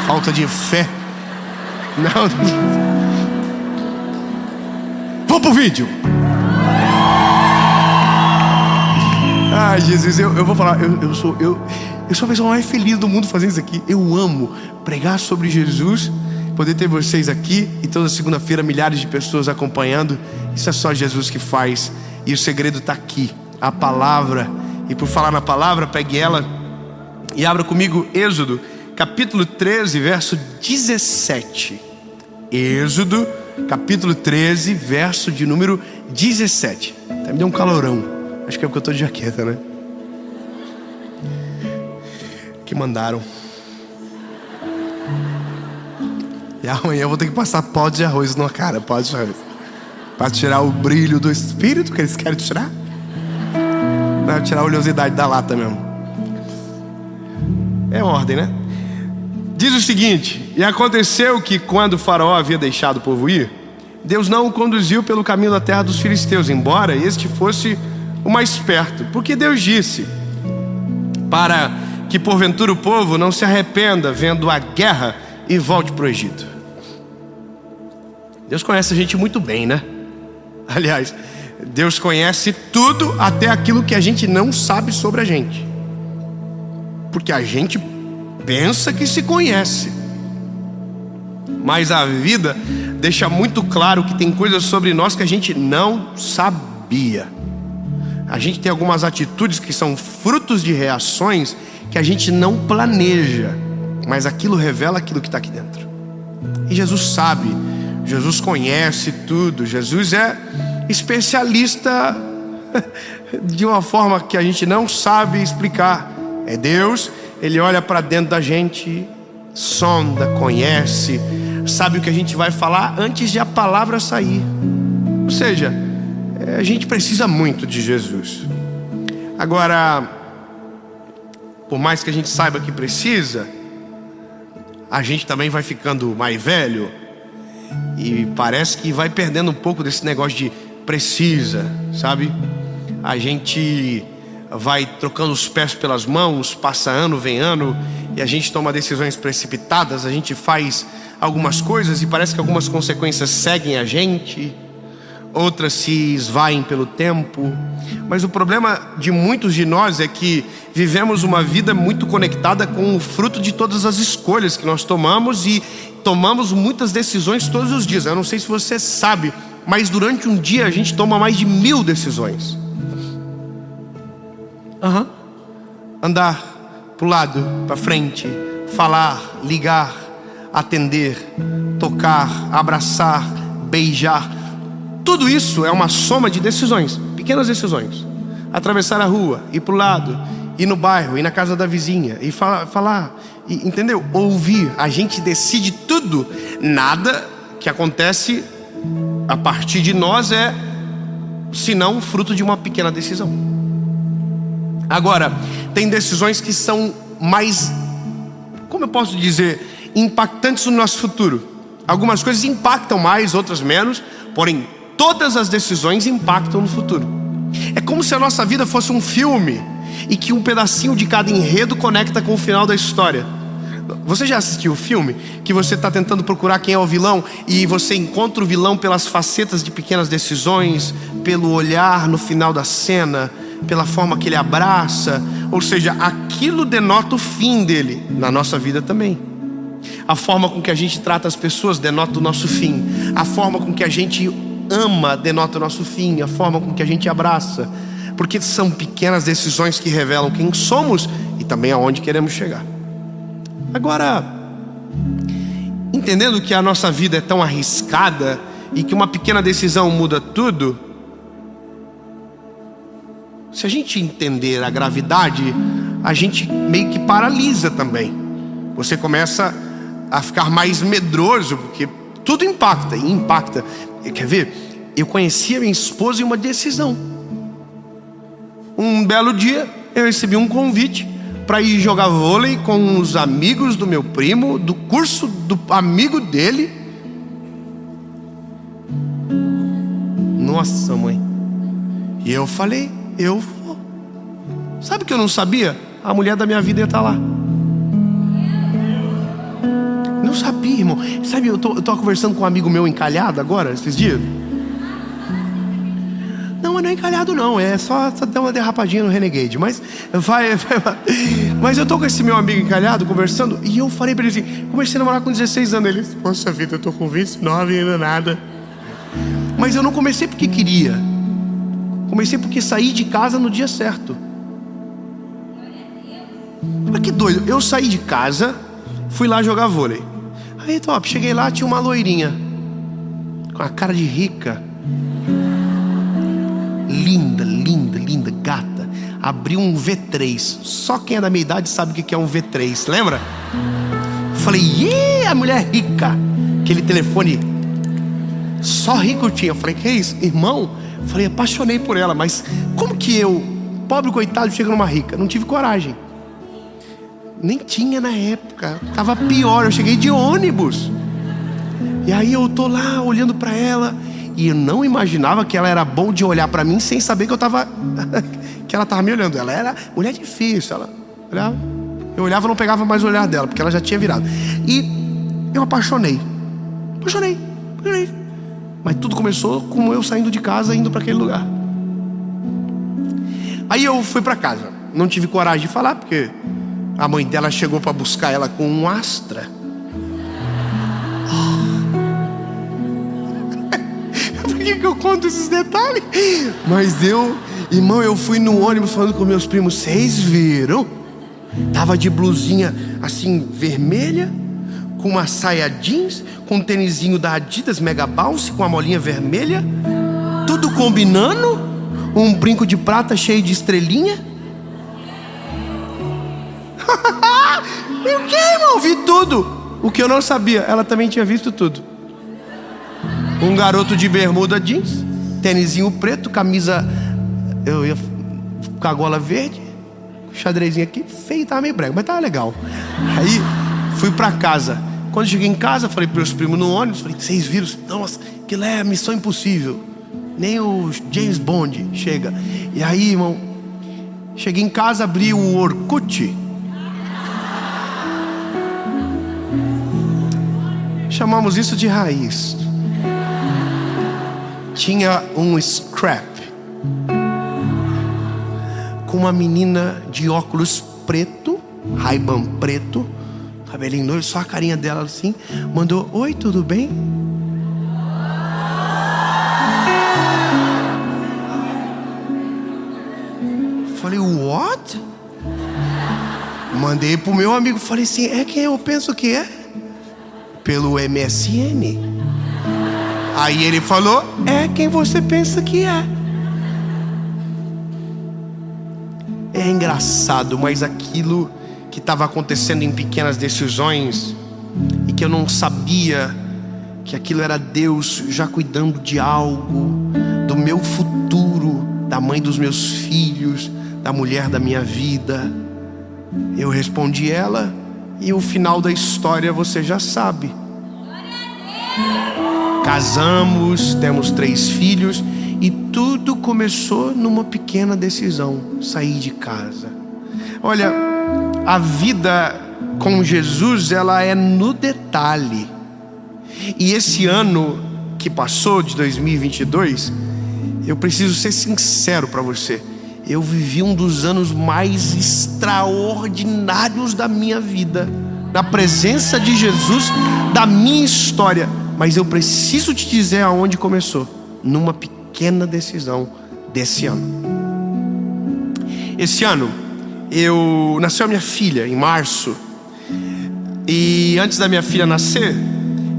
Falta de fé. Não. Vamos pro vídeo. Ai, Jesus, eu vou falar, eu sou a pessoa mais feliz do mundo fazendo isso aqui. Eu amo pregar sobre Jesus, poder ter vocês aqui e toda segunda-feira milhares de pessoas acompanhando. Isso é só Jesus que faz. E o segredo está aqui, a palavra. E por falar na palavra, pegue ela e abra comigo Êxodo, capítulo 13, verso 17. Êxodo, capítulo 13, verso de número 17. Até me deu um calorão. Acho que é porque eu estou de jaqueta, né? Que mandaram. E amanhã eu vou ter que passar pó de arroz na cara, pó de arroz, para tirar o brilho do espírito que eles querem tirar. Não, tirar a oleosidade da lata mesmo. É ordem, né? Diz o seguinte: e aconteceu que quando o faraó havia deixado o povo ir, Deus não o conduziu pelo caminho da terra dos filisteus, embora este fosse o mais perto, porque Deus disse, para que porventura o povo não se arrependa vendo a guerra e volte para o Egito. Deus conhece a gente muito bem, né? Aliás, Deus conhece tudo, até aquilo que a gente não sabe sobre a gente, porque a gente pensa que se conhece, mas a vida deixa muito claro que tem coisas sobre nós que a gente não sabia. A gente tem algumas atitudes que são frutos de reações que a gente não planeja, mas aquilo revela aquilo que está aqui dentro. E Jesus sabe, Jesus conhece tudo, Jesus é especialista de uma forma que a gente não sabe explicar. É Deus, Ele olha para dentro da gente, sonda, conhece, sabe o que a gente vai falar antes de a palavra sair. Ou seja, a gente precisa muito de Jesus. Agora, por mais que a gente saiba que precisa, a gente também vai ficando mais velho e parece que vai perdendo um pouco desse negócio de precisa, sabe? A gente vai trocando os pés pelas mãos, passa ano, vem ano, e a gente toma decisões precipitadas, a gente faz algumas coisas e parece que algumas consequências seguem a gente, outras se esvaem pelo tempo. Mas o problema de muitos de nós é que vivemos uma vida muito conectada com o fruto de todas as escolhas que nós tomamos, e tomamos muitas decisões todos os dias. Eu não sei se você sabe, mas durante um dia a gente toma mais de 1000 decisões. Andar pro lado, para frente, falar, ligar, atender, tocar, abraçar, beijar. Tudo isso é uma soma de decisões, pequenas decisões. Atravessar a rua, ir pro lado, ir no bairro, ir na casa da vizinha, e falar, entendeu? Ouvir. A gente decide tudo. Nada que acontece a partir de nós é senão fruto de uma pequena decisão. Agora, tem decisões que são mais, como eu posso dizer, impactantes no nosso futuro. Algumas coisas impactam mais, outras menos, porém todas as decisões impactam no futuro. É como se a nossa vida fosse um filme e que um pedacinho de cada enredo conecta com o final da história. Você já assistiu o filme que você está tentando procurar quem é o vilão e você encontra o vilão pelas facetas de pequenas decisões, pelo olhar no final da cena, pela forma que ele abraça? Ou seja, aquilo denota o fim dele. Na nossa vida também. A forma com que a gente trata as pessoas denota o nosso fim. A forma com que a gente ama denota o nosso fim. A forma com que a gente abraça. Porque são pequenas decisões que revelam quem somos e também aonde queremos chegar. Agora, entendendo que a nossa vida é tão arriscada e que uma pequena decisão muda tudo, se a gente entender a gravidade, a gente meio que paralisa também. Você começa a ficar mais medroso, porque tudo impacta, e impacta. Quer ver? Eu conheci a minha esposa em uma decisão. Um belo dia, eu recebi um convite para ir jogar vôlei com os amigos do meu primo, do curso do amigo dele. Nossa, mãe. E eu falei, eu vou. Sabe o que eu não sabia? A mulher da minha vida ia estar lá. Não sabia, irmão. Sabe, eu tô conversando com um amigo meu encalhado agora, esses dias. Não é encalhado não, é só dar uma derrapadinha no Renegade. Mas mas eu tô com esse meu amigo encalhado conversando, e eu falei pra ele assim, comecei a namorar com 16 anos. Ele disse, poxa vida, eu tô com 29 e ainda nada. Mas eu não comecei porque queria. Comecei porque saí de casa no dia certo. Mas que doido, eu saí de casa, fui lá jogar vôlei. Aí top, cheguei lá, tinha uma loirinha com a cara de rica, linda, linda, linda, gata. Abriu um V3. Só quem é da minha idade sabe o que é um V3, lembra? Falei, a mulher rica. Aquele telefone só rico tinha. Eu falei, que é isso, irmão? Falei, apaixonei por ela. Mas como que eu, pobre coitado, chego numa rica? Não tive coragem. Nem tinha na época. Tava pior, eu cheguei de ônibus. E aí eu tô lá olhando pra ela, e eu não imaginava que ela era bom de olhar pra mim sem saber que eu tava que ela tava me olhando. Ela era mulher difícil, ela olhava, eu olhava e não pegava mais o olhar dela, porque ela já tinha virado. E eu apaixonei. Mas tudo começou com eu saindo de casa, indo pra aquele lugar. Aí eu fui pra casa. Não tive coragem de falar, porque a mãe dela chegou pra buscar ela com um Astra. Por que eu conto esses detalhes? Mas irmão, eu fui no ônibus falando com meus primos. Vocês viram? Tava de blusinha assim, vermelha, com uma saia jeans, com um tênisinho da Adidas Mega Bounce, com a molinha vermelha, tudo combinando, um brinco de prata cheio de estrelinha. O que, irmão? Vi tudo. O que eu não sabia, ela também tinha visto tudo. Um garoto de bermuda jeans, tênisinho preto, camisa, com a gola verde, com o xadrezinho aqui, feio, tava meio brega, mas tava legal. Aí fui pra casa. Quando cheguei em casa, falei pros meus primos no ônibus, falei, vocês viram? Nossa, aquilo é Missão Impossível. Nem o James Bond chega. E aí, irmão, cheguei em casa, abri o Orkut. Chamamos isso de raiz. Tinha um scrap com uma menina de óculos preto, Ray-Ban preto, cabelinho noivo, só a carinha dela assim. Mandou, oi, tudo bem? Falei, what? Mandei pro meu amigo, falei assim, é quem eu penso que é? Pelo MSN. Aí ele falou, é quem você pensa que é. É engraçado, mas aquilo que estava acontecendo em pequenas decisões e que eu não sabia que aquilo era Deus já cuidando de algo, do meu futuro, da mãe dos meus filhos, da mulher da minha vida. Eu respondi ela e o final da história você já sabe. Casamos, temos 3 filhos e tudo começou numa pequena decisão: sair de casa. Olha, a vida com Jesus, ela é no detalhe. E esse ano que passou, de 2022, eu preciso ser sincero para você. Eu vivi um dos anos mais extraordinários da minha vida, na presença de Jesus, da minha história. Mas eu preciso te dizer aonde começou: numa pequena decisão desse ano. Esse ano, nasceu a minha filha em março. E antes da minha filha nascer,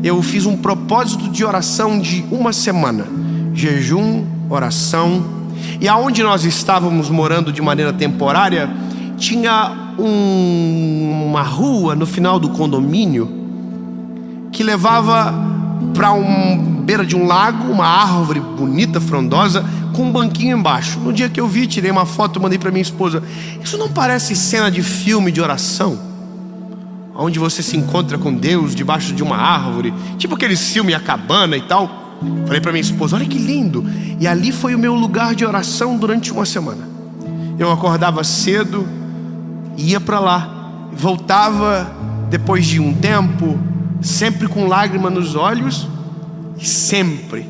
eu fiz um propósito de oração de 1 semana. Jejum, oração. E aonde nós estávamos morando de maneira temporária, tinha uma rua no final do condomínio que levava para beira de um lago, uma árvore bonita, frondosa, com um banquinho embaixo. No dia que eu vi, tirei uma foto, mandei para minha esposa. Isso não parece cena de filme de oração? Onde você se encontra com Deus debaixo de uma árvore, tipo aquele filme A Cabana e tal. Falei para minha esposa, olha que lindo. E ali foi o meu lugar de oração durante 1 semana. Eu acordava cedo, ia para lá, voltava depois de um tempo, sempre com lágrima nos olhos, e sempre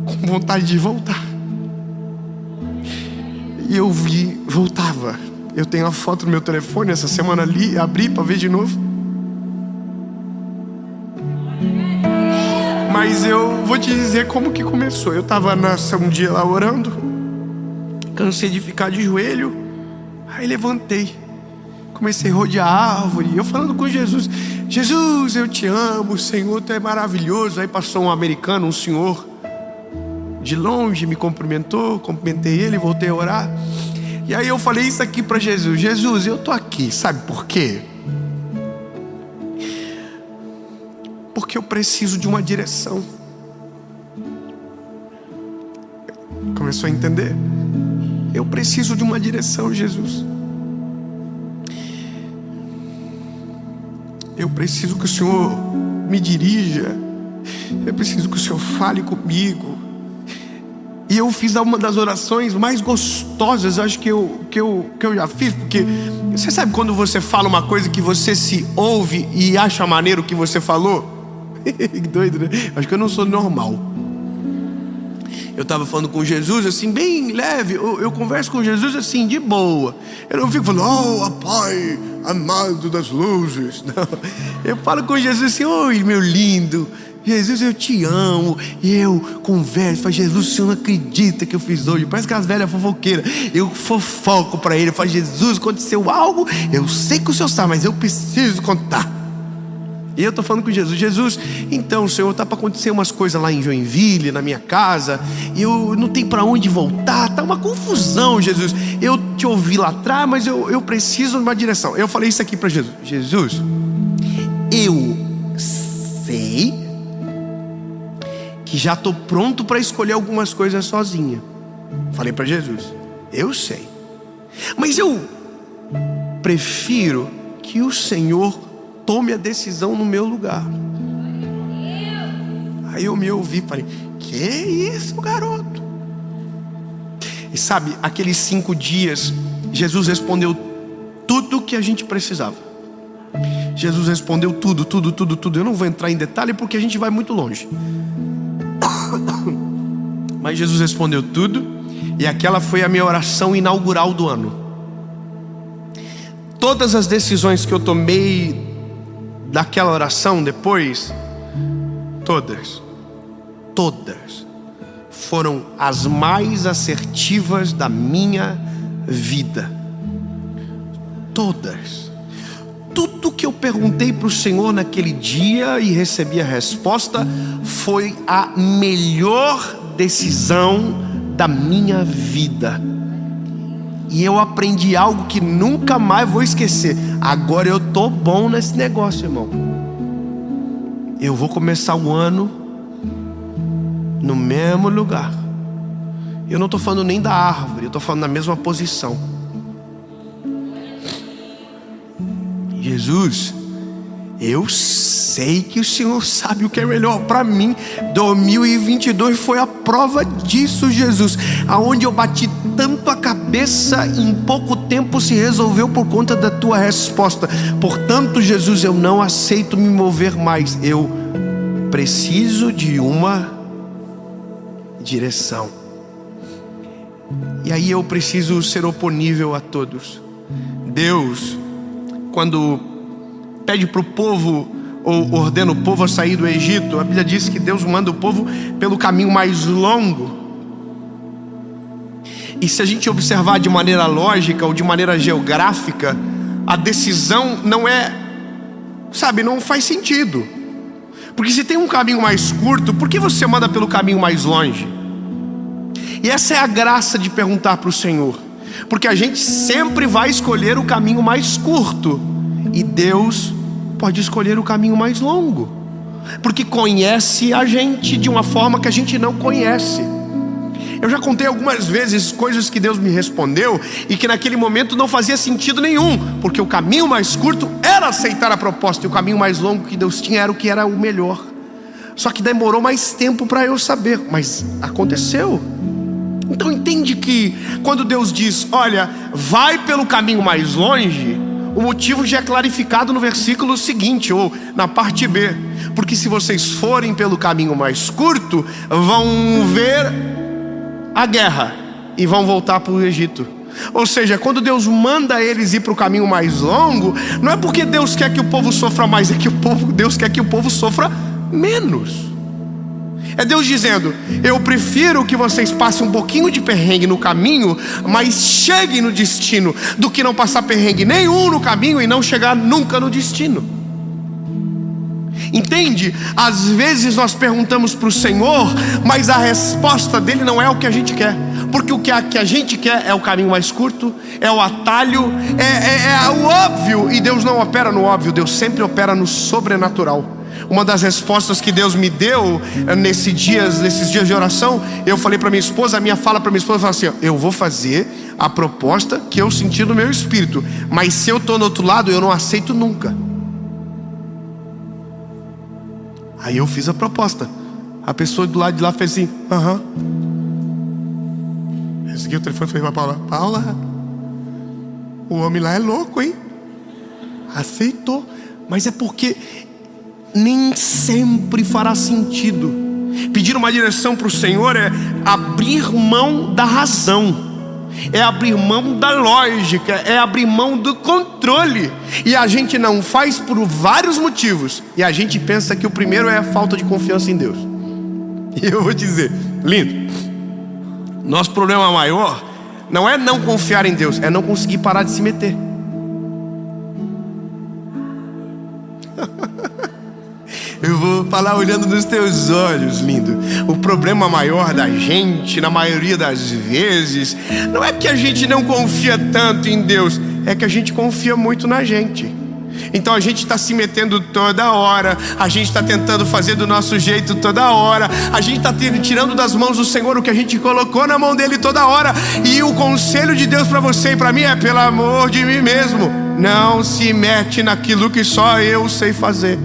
com vontade de voltar. E eu voltava. Eu tenho a foto no meu telefone, essa semana ali, abri para ver de novo. Mas eu vou te dizer como que começou. Eu estava um dia lá orando, cansei de ficar de joelho, aí levantei, comecei a rodear a árvore, eu falando com Jesus: Jesus, eu te amo, Senhor, tu é maravilhoso. Aí passou um americano, um senhor, de longe, me cumprimentou, cumprimentei ele, voltei a orar. E aí eu falei isso aqui para Jesus: Jesus, eu tô aqui, sabe por quê? Porque eu preciso de uma direção. Começou a entender? Eu preciso de uma direção, Jesus. Eu preciso que o Senhor me dirija. Eu preciso que o Senhor fale comigo. E eu fiz uma das orações mais gostosas, acho que eu já fiz. Porque você sabe quando você fala uma coisa que você se ouve e acha maneiro o que você falou? Que doido, né? Acho que eu não sou normal. Eu estava falando com Jesus assim, bem leve. Eu converso com Jesus assim, de boa. Eu não fico falando, oh, Pai amado das luzes. Não. Eu falo com Jesus assim: oi, meu lindo, Jesus, eu te amo. E eu converso, falo: Jesus, o Senhor não acredita que eu fiz hoje? Parece que as velhas fofoqueiras. Eu fofoco para ele, eu falo: Jesus, aconteceu algo, eu sei que o Senhor sabe, mas eu preciso contar. E eu estou falando com Jesus: Jesus, então, Senhor, está para acontecer umas coisas lá em Joinville, na minha casa, e eu não tenho para onde voltar, está uma confusão, Jesus. Eu te ouvi lá atrás, mas eu preciso de uma direção. Eu falei isso aqui para Jesus: Jesus, eu sei que já estou pronto para escolher algumas coisas sozinha. Falei para Jesus: eu sei, mas eu prefiro que o Senhor tome a decisão no meu lugar. Aí eu me ouvi e falei: que isso, garoto? E sabe, aqueles 5 dias Jesus respondeu tudo que a gente precisava. Jesus respondeu tudo. Eu não vou entrar em detalhe porque a gente vai muito longe. Mas Jesus respondeu tudo. E aquela foi a minha oração inaugural do ano. Todas as decisões que eu tomei daquela oração depois, todas foram as mais assertivas da minha vida. Todas. Tudo que eu perguntei para o Senhor naquele dia e recebi a resposta foi a melhor decisão da minha vida. E eu aprendi algo que nunca mais vou esquecer. Agora eu tô bom nesse negócio, irmão. Eu vou começar o ano no mesmo lugar. Eu não tô falando nem da árvore, eu tô falando na mesma posição. Jesus, eu sei que o Senhor sabe o que é melhor para mim. 2022 foi a prova disso, Jesus. Aonde eu bati tanto a cabeça, em pouco tempo se resolveu por conta da tua resposta. Portanto, Jesus, eu não aceito me mover mais. Eu preciso de uma direção. E aí eu preciso ser oponível a todos. Deus, quando pede para o povo, ou ordena o povo a sair do Egito, a Bíblia diz que Deus manda o povo pelo caminho mais longo. E se a gente observar de maneira lógica ou de maneira geográfica, a decisão não é, não faz sentido. Porque se tem um caminho mais curto, por que você manda pelo caminho mais longe? E essa é a graça de perguntar para o Senhor, porque a gente sempre vai escolher o caminho mais curto, e Deus pode escolher o caminho mais longo, porque conhece a gente de uma forma que a gente não conhece. Eu já contei algumas vezes coisas que Deus me respondeu e que naquele momento não fazia sentido nenhum, porque o caminho mais curto era aceitar a proposta, e o caminho mais longo que Deus tinha era o que era o melhor. Só que demorou mais tempo para eu saber, mas aconteceu. Então entende que quando Deus diz: olha, vai pelo caminho mais longe, o motivo já é clarificado no versículo seguinte, ou na parte B. Porque se vocês forem pelo caminho mais curto, vão ver a guerra e vão voltar para o Egito. Ou seja, quando Deus manda eles ir para o caminho mais longo, não é porque Deus quer que o povo sofra mais, é que Deus quer que o povo sofra menos. É Deus dizendo: eu prefiro que vocês passem um pouquinho de perrengue no caminho, mas cheguem no destino, do que não passar perrengue nenhum no caminho e não chegar nunca no destino. Entende? Às vezes nós perguntamos para o Senhor, mas a resposta dele não é o que a gente quer. Porque o que a gente quer é o caminho mais curto, é o atalho, é o óbvio. E Deus não opera no óbvio, Deus sempre opera no sobrenatural. Uma das respostas que Deus me deu nesses dias de oração, eu falei para minha esposa, a minha fala para minha esposa foi assim: eu vou fazer a proposta que eu senti no meu espírito, mas se eu estou no outro lado, eu não aceito nunca. Aí eu fiz a proposta. A pessoa do lado de lá fez assim: aham. Eu segui o telefone e falei para Paula, o homem lá é louco, hein? Aceitou. Mas é porque nem sempre fará sentido. Pedir uma direção para o Senhor é abrir mão da razão, é abrir mão da lógica, é abrir mão do controle. E a gente não faz por vários motivos. E a gente pensa que o primeiro é a falta de confiança em Deus. E eu vou dizer, lindo, nosso problema maior não é não confiar em Deus, é não conseguir parar de se meter. Eu vou falar olhando nos teus olhos, lindo. O problema maior da gente, na maioria das vezes, não é que a gente não confia tanto em Deus, é que a gente confia muito na gente. Então a gente está se metendo toda hora, a gente está tentando fazer do nosso jeito toda hora, a gente está tirando das mãos do Senhor o que a gente colocou na mão dele toda hora. E o conselho de Deus para você e para mim é: pelo amor de mim mesmo, não se mete naquilo que só eu sei fazer.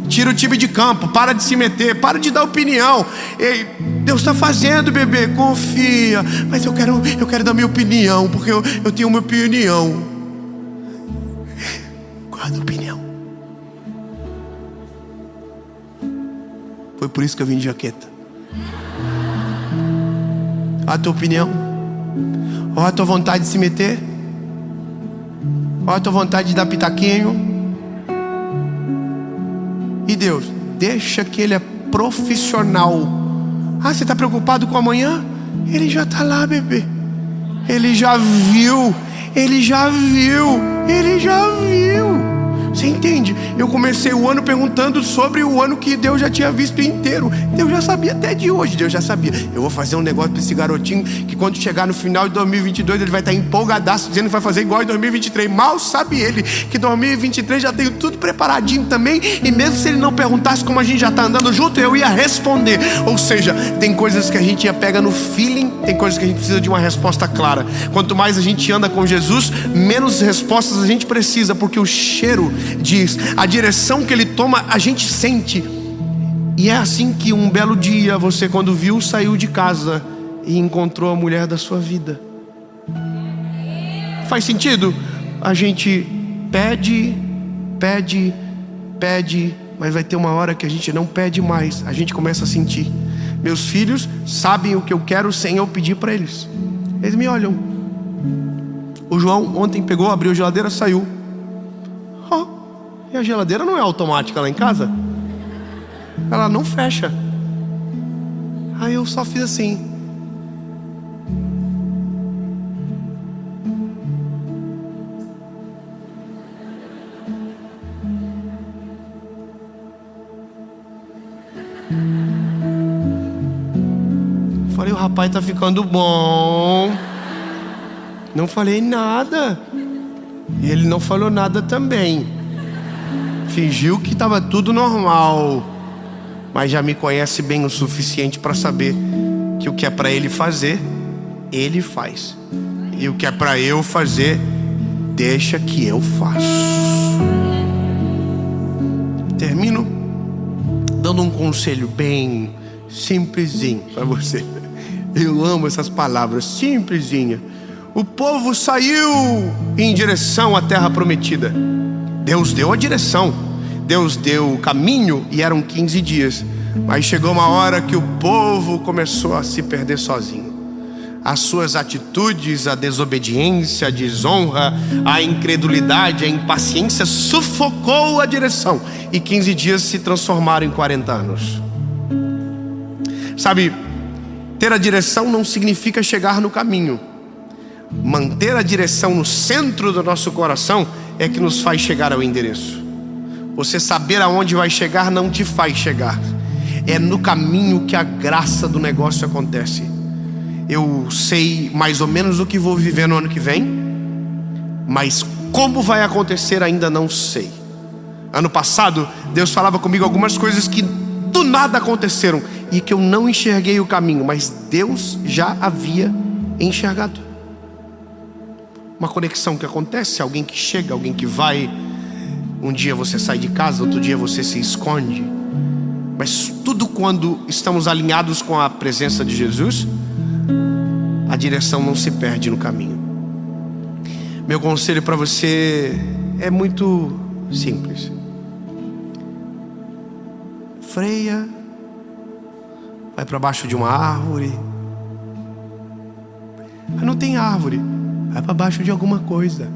Tira o time de campo, para de se meter, para de dar opinião. Ei, Deus está fazendo, bebê, confia. Mas eu quero dar minha opinião, porque eu tenho uma opinião. Guarda a opinião. Foi por isso que eu vim de jaqueta. Olha a tua opinião. Olha a tua vontade de se meter. Olha a tua vontade de dar pitaquinho. E Deus, deixa que Ele é profissional. Ah, você está preocupado com amanhã? Ele já está lá, bebê. Ele já viu. Ele já viu. Ele já viu. Você entende? Eu comecei o ano perguntando sobre o ano que Deus já tinha visto inteiro. Deus já sabia até de hoje. Deus já sabia. Eu vou fazer um negócio para esse garotinho que quando chegar no final de 2022 ele vai estar empolgadaço, dizendo que vai fazer igual em 2023. Mal sabe ele que 2023 já tenho tudo preparadinho também. E mesmo se ele não perguntasse, como a gente já está andando junto, eu ia responder. Ou seja, tem coisas que a gente ia pega no feeling, tem coisas que a gente precisa de uma resposta clara. Quanto mais a gente anda com Jesus, menos respostas a gente precisa, porque o cheiro diz, a direção que Ele toma a gente sente. E é assim que um belo dia você, quando viu, saiu de casa e encontrou a mulher da sua vida. Faz sentido? A gente pede, mas vai ter uma hora que a gente não pede mais. A gente começa a sentir. Meus filhos sabem o que eu quero sem eu pedir para eles. Eles me olham. O João ontem pegou, abriu a geladeira, saiu. E a geladeira não é automática lá em casa. Ela não fecha. Aí eu só fiz assim. Falei, o rapaz tá ficando bom. Não falei nada. Ele não falou nada também. Fingiu que estava tudo normal, mas já me conhece bem o suficiente para saber que o que é para ele fazer, ele faz. E o que é para eu fazer, deixa que eu faço. Termino dando um conselho bem simplesinho para você. Eu amo essas palavras, simplesinha. O povo saiu em direção à terra prometida. Deus deu a direção, Deus deu o caminho, e eram 15 dias. Mas chegou uma hora que o povo começou a se perder sozinho. As suas atitudes, a desobediência, a desonra, a incredulidade, a impaciência sufocou a direção. E 15 dias se transformaram em 40 anos. Sabe, ter a direção não significa chegar no caminho. Manter a direção no centro do nosso coração é que nos faz chegar ao endereço. Você saber aonde vai chegar não te faz chegar. É no caminho que a graça do negócio acontece. Eu sei mais ou menos o que vou viver no ano que vem, mas como vai acontecer ainda não sei. Ano passado, Deus falava comigo algumas coisas que do nada aconteceram e que eu não enxerguei o caminho, mas Deus já havia enxergado. Uma conexão que acontece, alguém que chega, alguém que vai. Um dia você sai de casa, outro dia você se esconde. Mas tudo quando estamos alinhados com a presença de Jesus, a direção não se perde no caminho. Meu conselho para você é muito simples. Freia, vai para baixo de uma árvore. Mas não tem árvore. Vai para baixo de alguma coisa.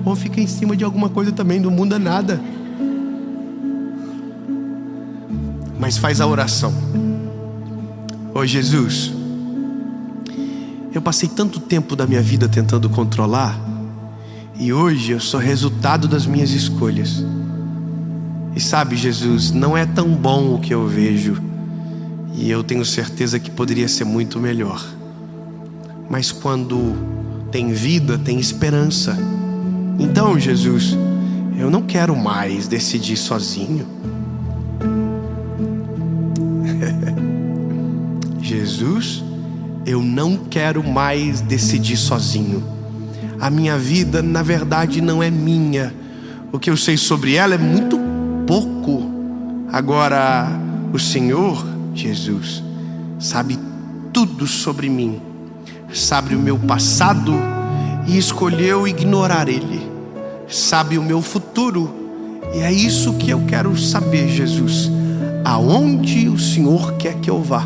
Ou fica em cima de alguma coisa também, não muda nada. Mas faz a oração. Ô Jesus, eu passei tanto tempo da minha vida tentando controlar, e hoje eu sou resultado das minhas escolhas. E sabe, Jesus, não é tão bom o que eu vejo, e eu tenho certeza que poderia ser muito melhor. Mas quando tem vida, tem esperança. Então, Jesus, eu não quero mais decidir sozinho. Jesus, eu não quero mais decidir sozinho. A minha vida, na verdade, não é minha. O que eu sei sobre ela é muito pouco. Agora, o Senhor, Jesus, sabe tudo sobre mim. Sabe o meu passado e escolheu ignorar ele. Sabe o meu futuro e é isso que eu quero saber, Jesus. Aonde o Senhor quer que eu vá?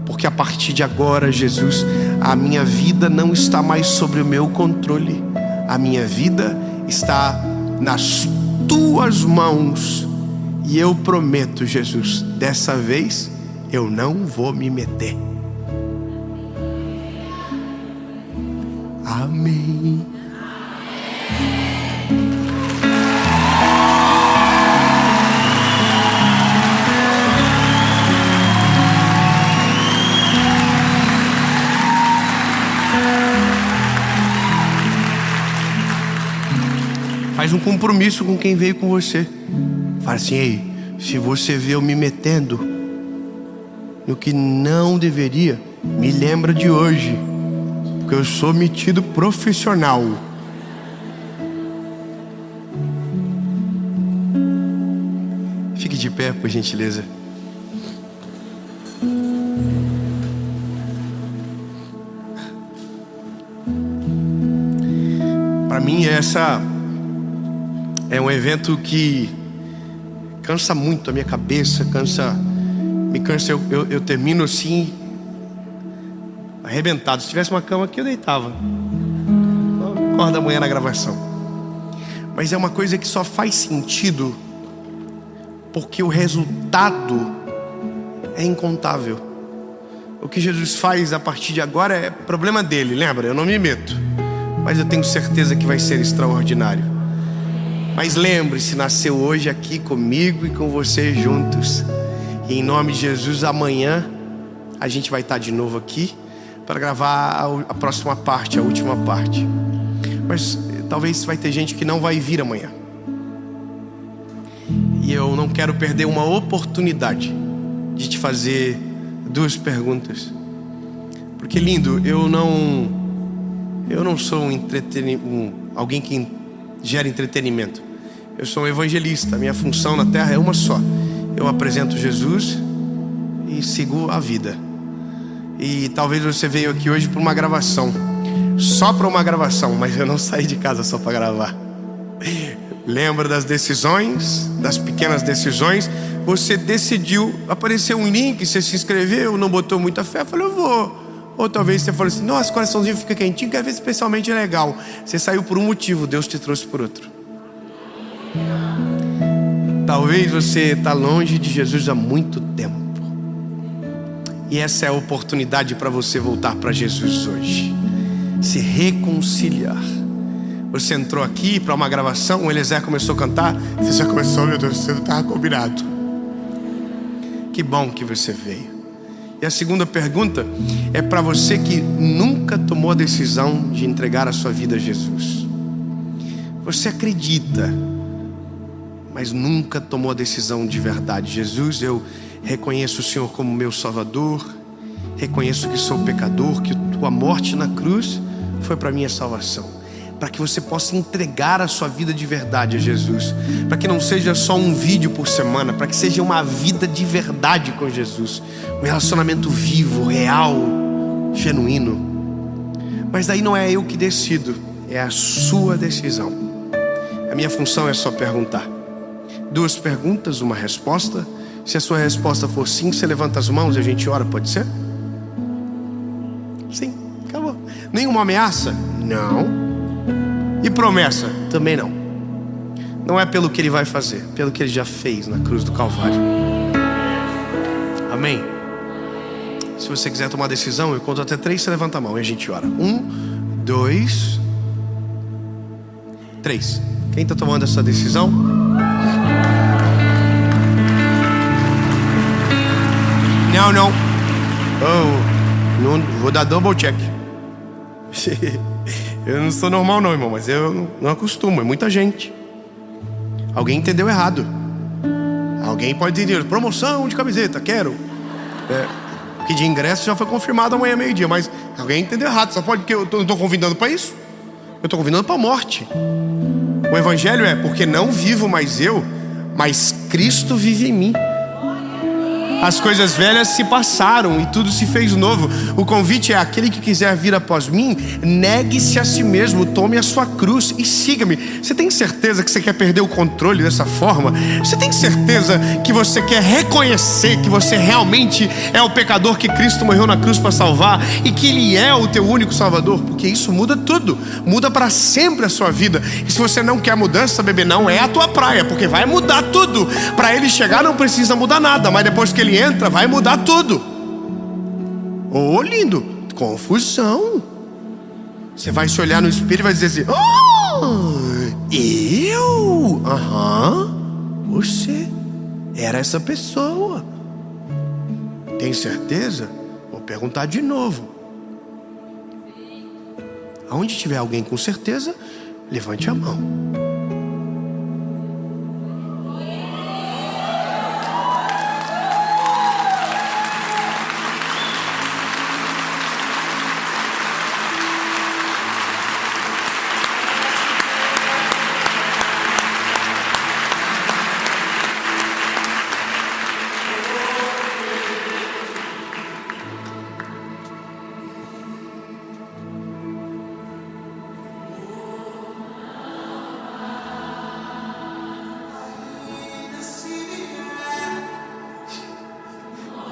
Porque a partir de agora, Jesus, a minha vida não está mais sobre o meu controle. A minha vida está nas tuas mãos. E eu prometo, Jesus, dessa vez eu não vou me meter. Amém. Faz um compromisso com quem veio com você. Fala assim: ei, se você vê eu me metendo no que não deveria, me lembra de hoje, porque eu sou metido profissional. Fique de pé, por gentileza. Para mim, essa é um evento que cansa muito a minha cabeça, me cansa. Eu termino assim, arrebentado. Se tivesse uma cama aqui, eu deitava. Acordo amanhã na gravação. Mas é uma coisa que só faz sentido porque o resultado é incontável. O que Jesus faz a partir de agora é problema dele, lembra? Eu não me meto, mas eu tenho certeza que vai ser extraordinário. Mas lembre-se, nasceu hoje aqui comigo e com você juntos. E em nome de Jesus, amanhã a gente vai estar de novo aqui para gravar a próxima parte, a última parte. Mas talvez vai ter gente que não vai vir amanhã. E eu não quero perder uma oportunidade de te fazer duas perguntas. Porque, lindo, eu não sou alguém que gera entretenimento. Eu sou um evangelista. Minha função na terra é uma só. Eu apresento Jesus e sigo a vida. E talvez você veio aqui hoje para uma gravação, só para uma gravação, mas eu não saí de casa só para gravar. Lembra das decisões, das pequenas decisões? Você decidiu, apareceu um link, você se inscreveu, não botou muita fé, falou eu vou. Ou talvez você falou assim: nossa, coraçãozinho fica quentinho, quer ver especialmente é legal. Você saiu por um motivo, Deus te trouxe por outro. Talvez você está longe de Jesus há muito tempo, e essa é a oportunidade para você voltar para Jesus hoje, se reconciliar. Você entrou aqui para uma gravação, o Eliezer começou a cantar, você já começou, meu Deus, você não estava combinado. Que bom que você veio. E a segunda pergunta é para você que nunca tomou a decisão de entregar a sua vida a Jesus. Você acredita, mas nunca tomou a decisão de verdade. Jesus, eu reconheço o Senhor como meu Salvador, reconheço que sou pecador, que tua morte na cruz foi para minha salvação. Para que você possa entregar a sua vida de verdade a Jesus, para que não seja só um vídeo por semana, para que seja uma vida de verdade com Jesus, um relacionamento vivo, real, genuíno. Mas daí não é eu que decido, é a sua decisão. A minha função é só perguntar. 2 perguntas, uma resposta. Se a sua resposta for sim, você levanta as mãos e a gente ora, pode ser? Sim, acabou. Nenhuma ameaça? Não. E promessa? Também não. Não é pelo que ele vai fazer, pelo que ele já fez na cruz do Calvário. Amém? Se você quiser tomar decisão, eu conto até 3, você levanta a mão e a gente ora. 1, 2, 3. Quem está tomando essa decisão? Não. Oh, não vou dar double check. Eu não sou normal não, irmão, mas eu não acostumo, é muita gente. Alguém entendeu errado. Alguém pode dizer, promoção de camiseta, quero. Que de ingresso já foi confirmado amanhã meio-dia, mas alguém entendeu errado. Só pode porque eu não estou convidando para isso. Eu estou convidando para a morte. O evangelho é porque não vivo mais eu, mas Cristo vive em mim. As coisas velhas se passaram e tudo se fez novo. O convite é: aquele que quiser vir após mim, negue-se a si mesmo, tome a sua cruz e siga-me. Você tem certeza que você quer perder o controle dessa forma? Você tem certeza que você quer reconhecer que você realmente é o pecador que Cristo morreu na cruz para salvar e que Ele é o teu único Salvador? Porque isso muda tudo, muda para sempre a sua vida. E se você não quer mudança, bebê, não é a tua praia, porque vai mudar tudo. Para Ele chegar não precisa mudar nada, mas depois que Ele entra, vai mudar tudo. Oh, lindo, confusão. Você vai se olhar no espelho e vai dizer assim: oh, eu? Você era essa pessoa. Tem certeza? Vou perguntar de novo. Aonde tiver alguém com certeza, levante a mão.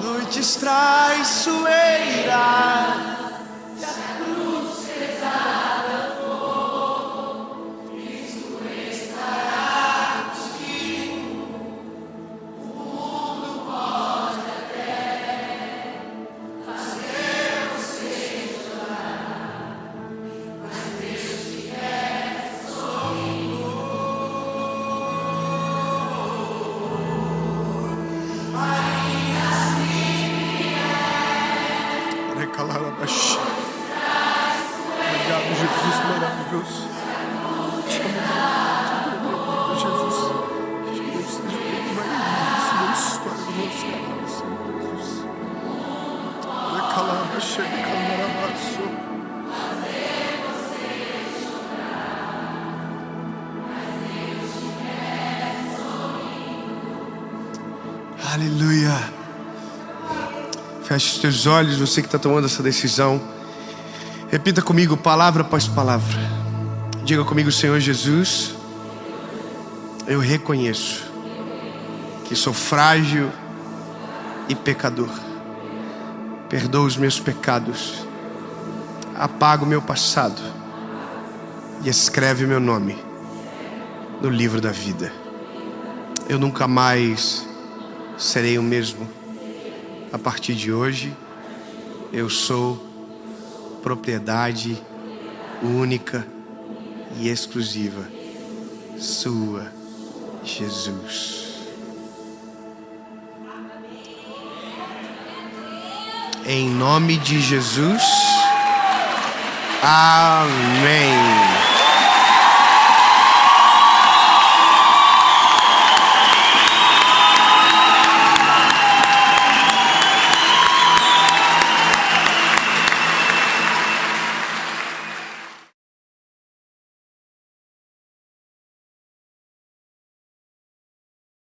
Noites traiçoeiras, se a cruz pesada for, Cristo estará contigo. O mundo pode até fazer você chorar, mas Deus te quer sorrindo. Obrigado, Jesus maravilhoso. Te amo, Jesus. Que Deus seja muito maravilhoso na história do nosso canal, Senhor Jesus. Recalava, chega, calmarabaço. Aleluia. Feche os teus olhos, você que está tomando essa decisão. Repita comigo, palavra após palavra. Diga comigo: Senhor Jesus, eu reconheço que sou frágil e pecador. Perdoa os meus pecados, apaga o meu passado e escreve meu nome no livro da vida. Eu nunca mais serei o mesmo. A partir de hoje, eu sou propriedade única e exclusiva sua, Jesus. Em nome de Jesus, amém.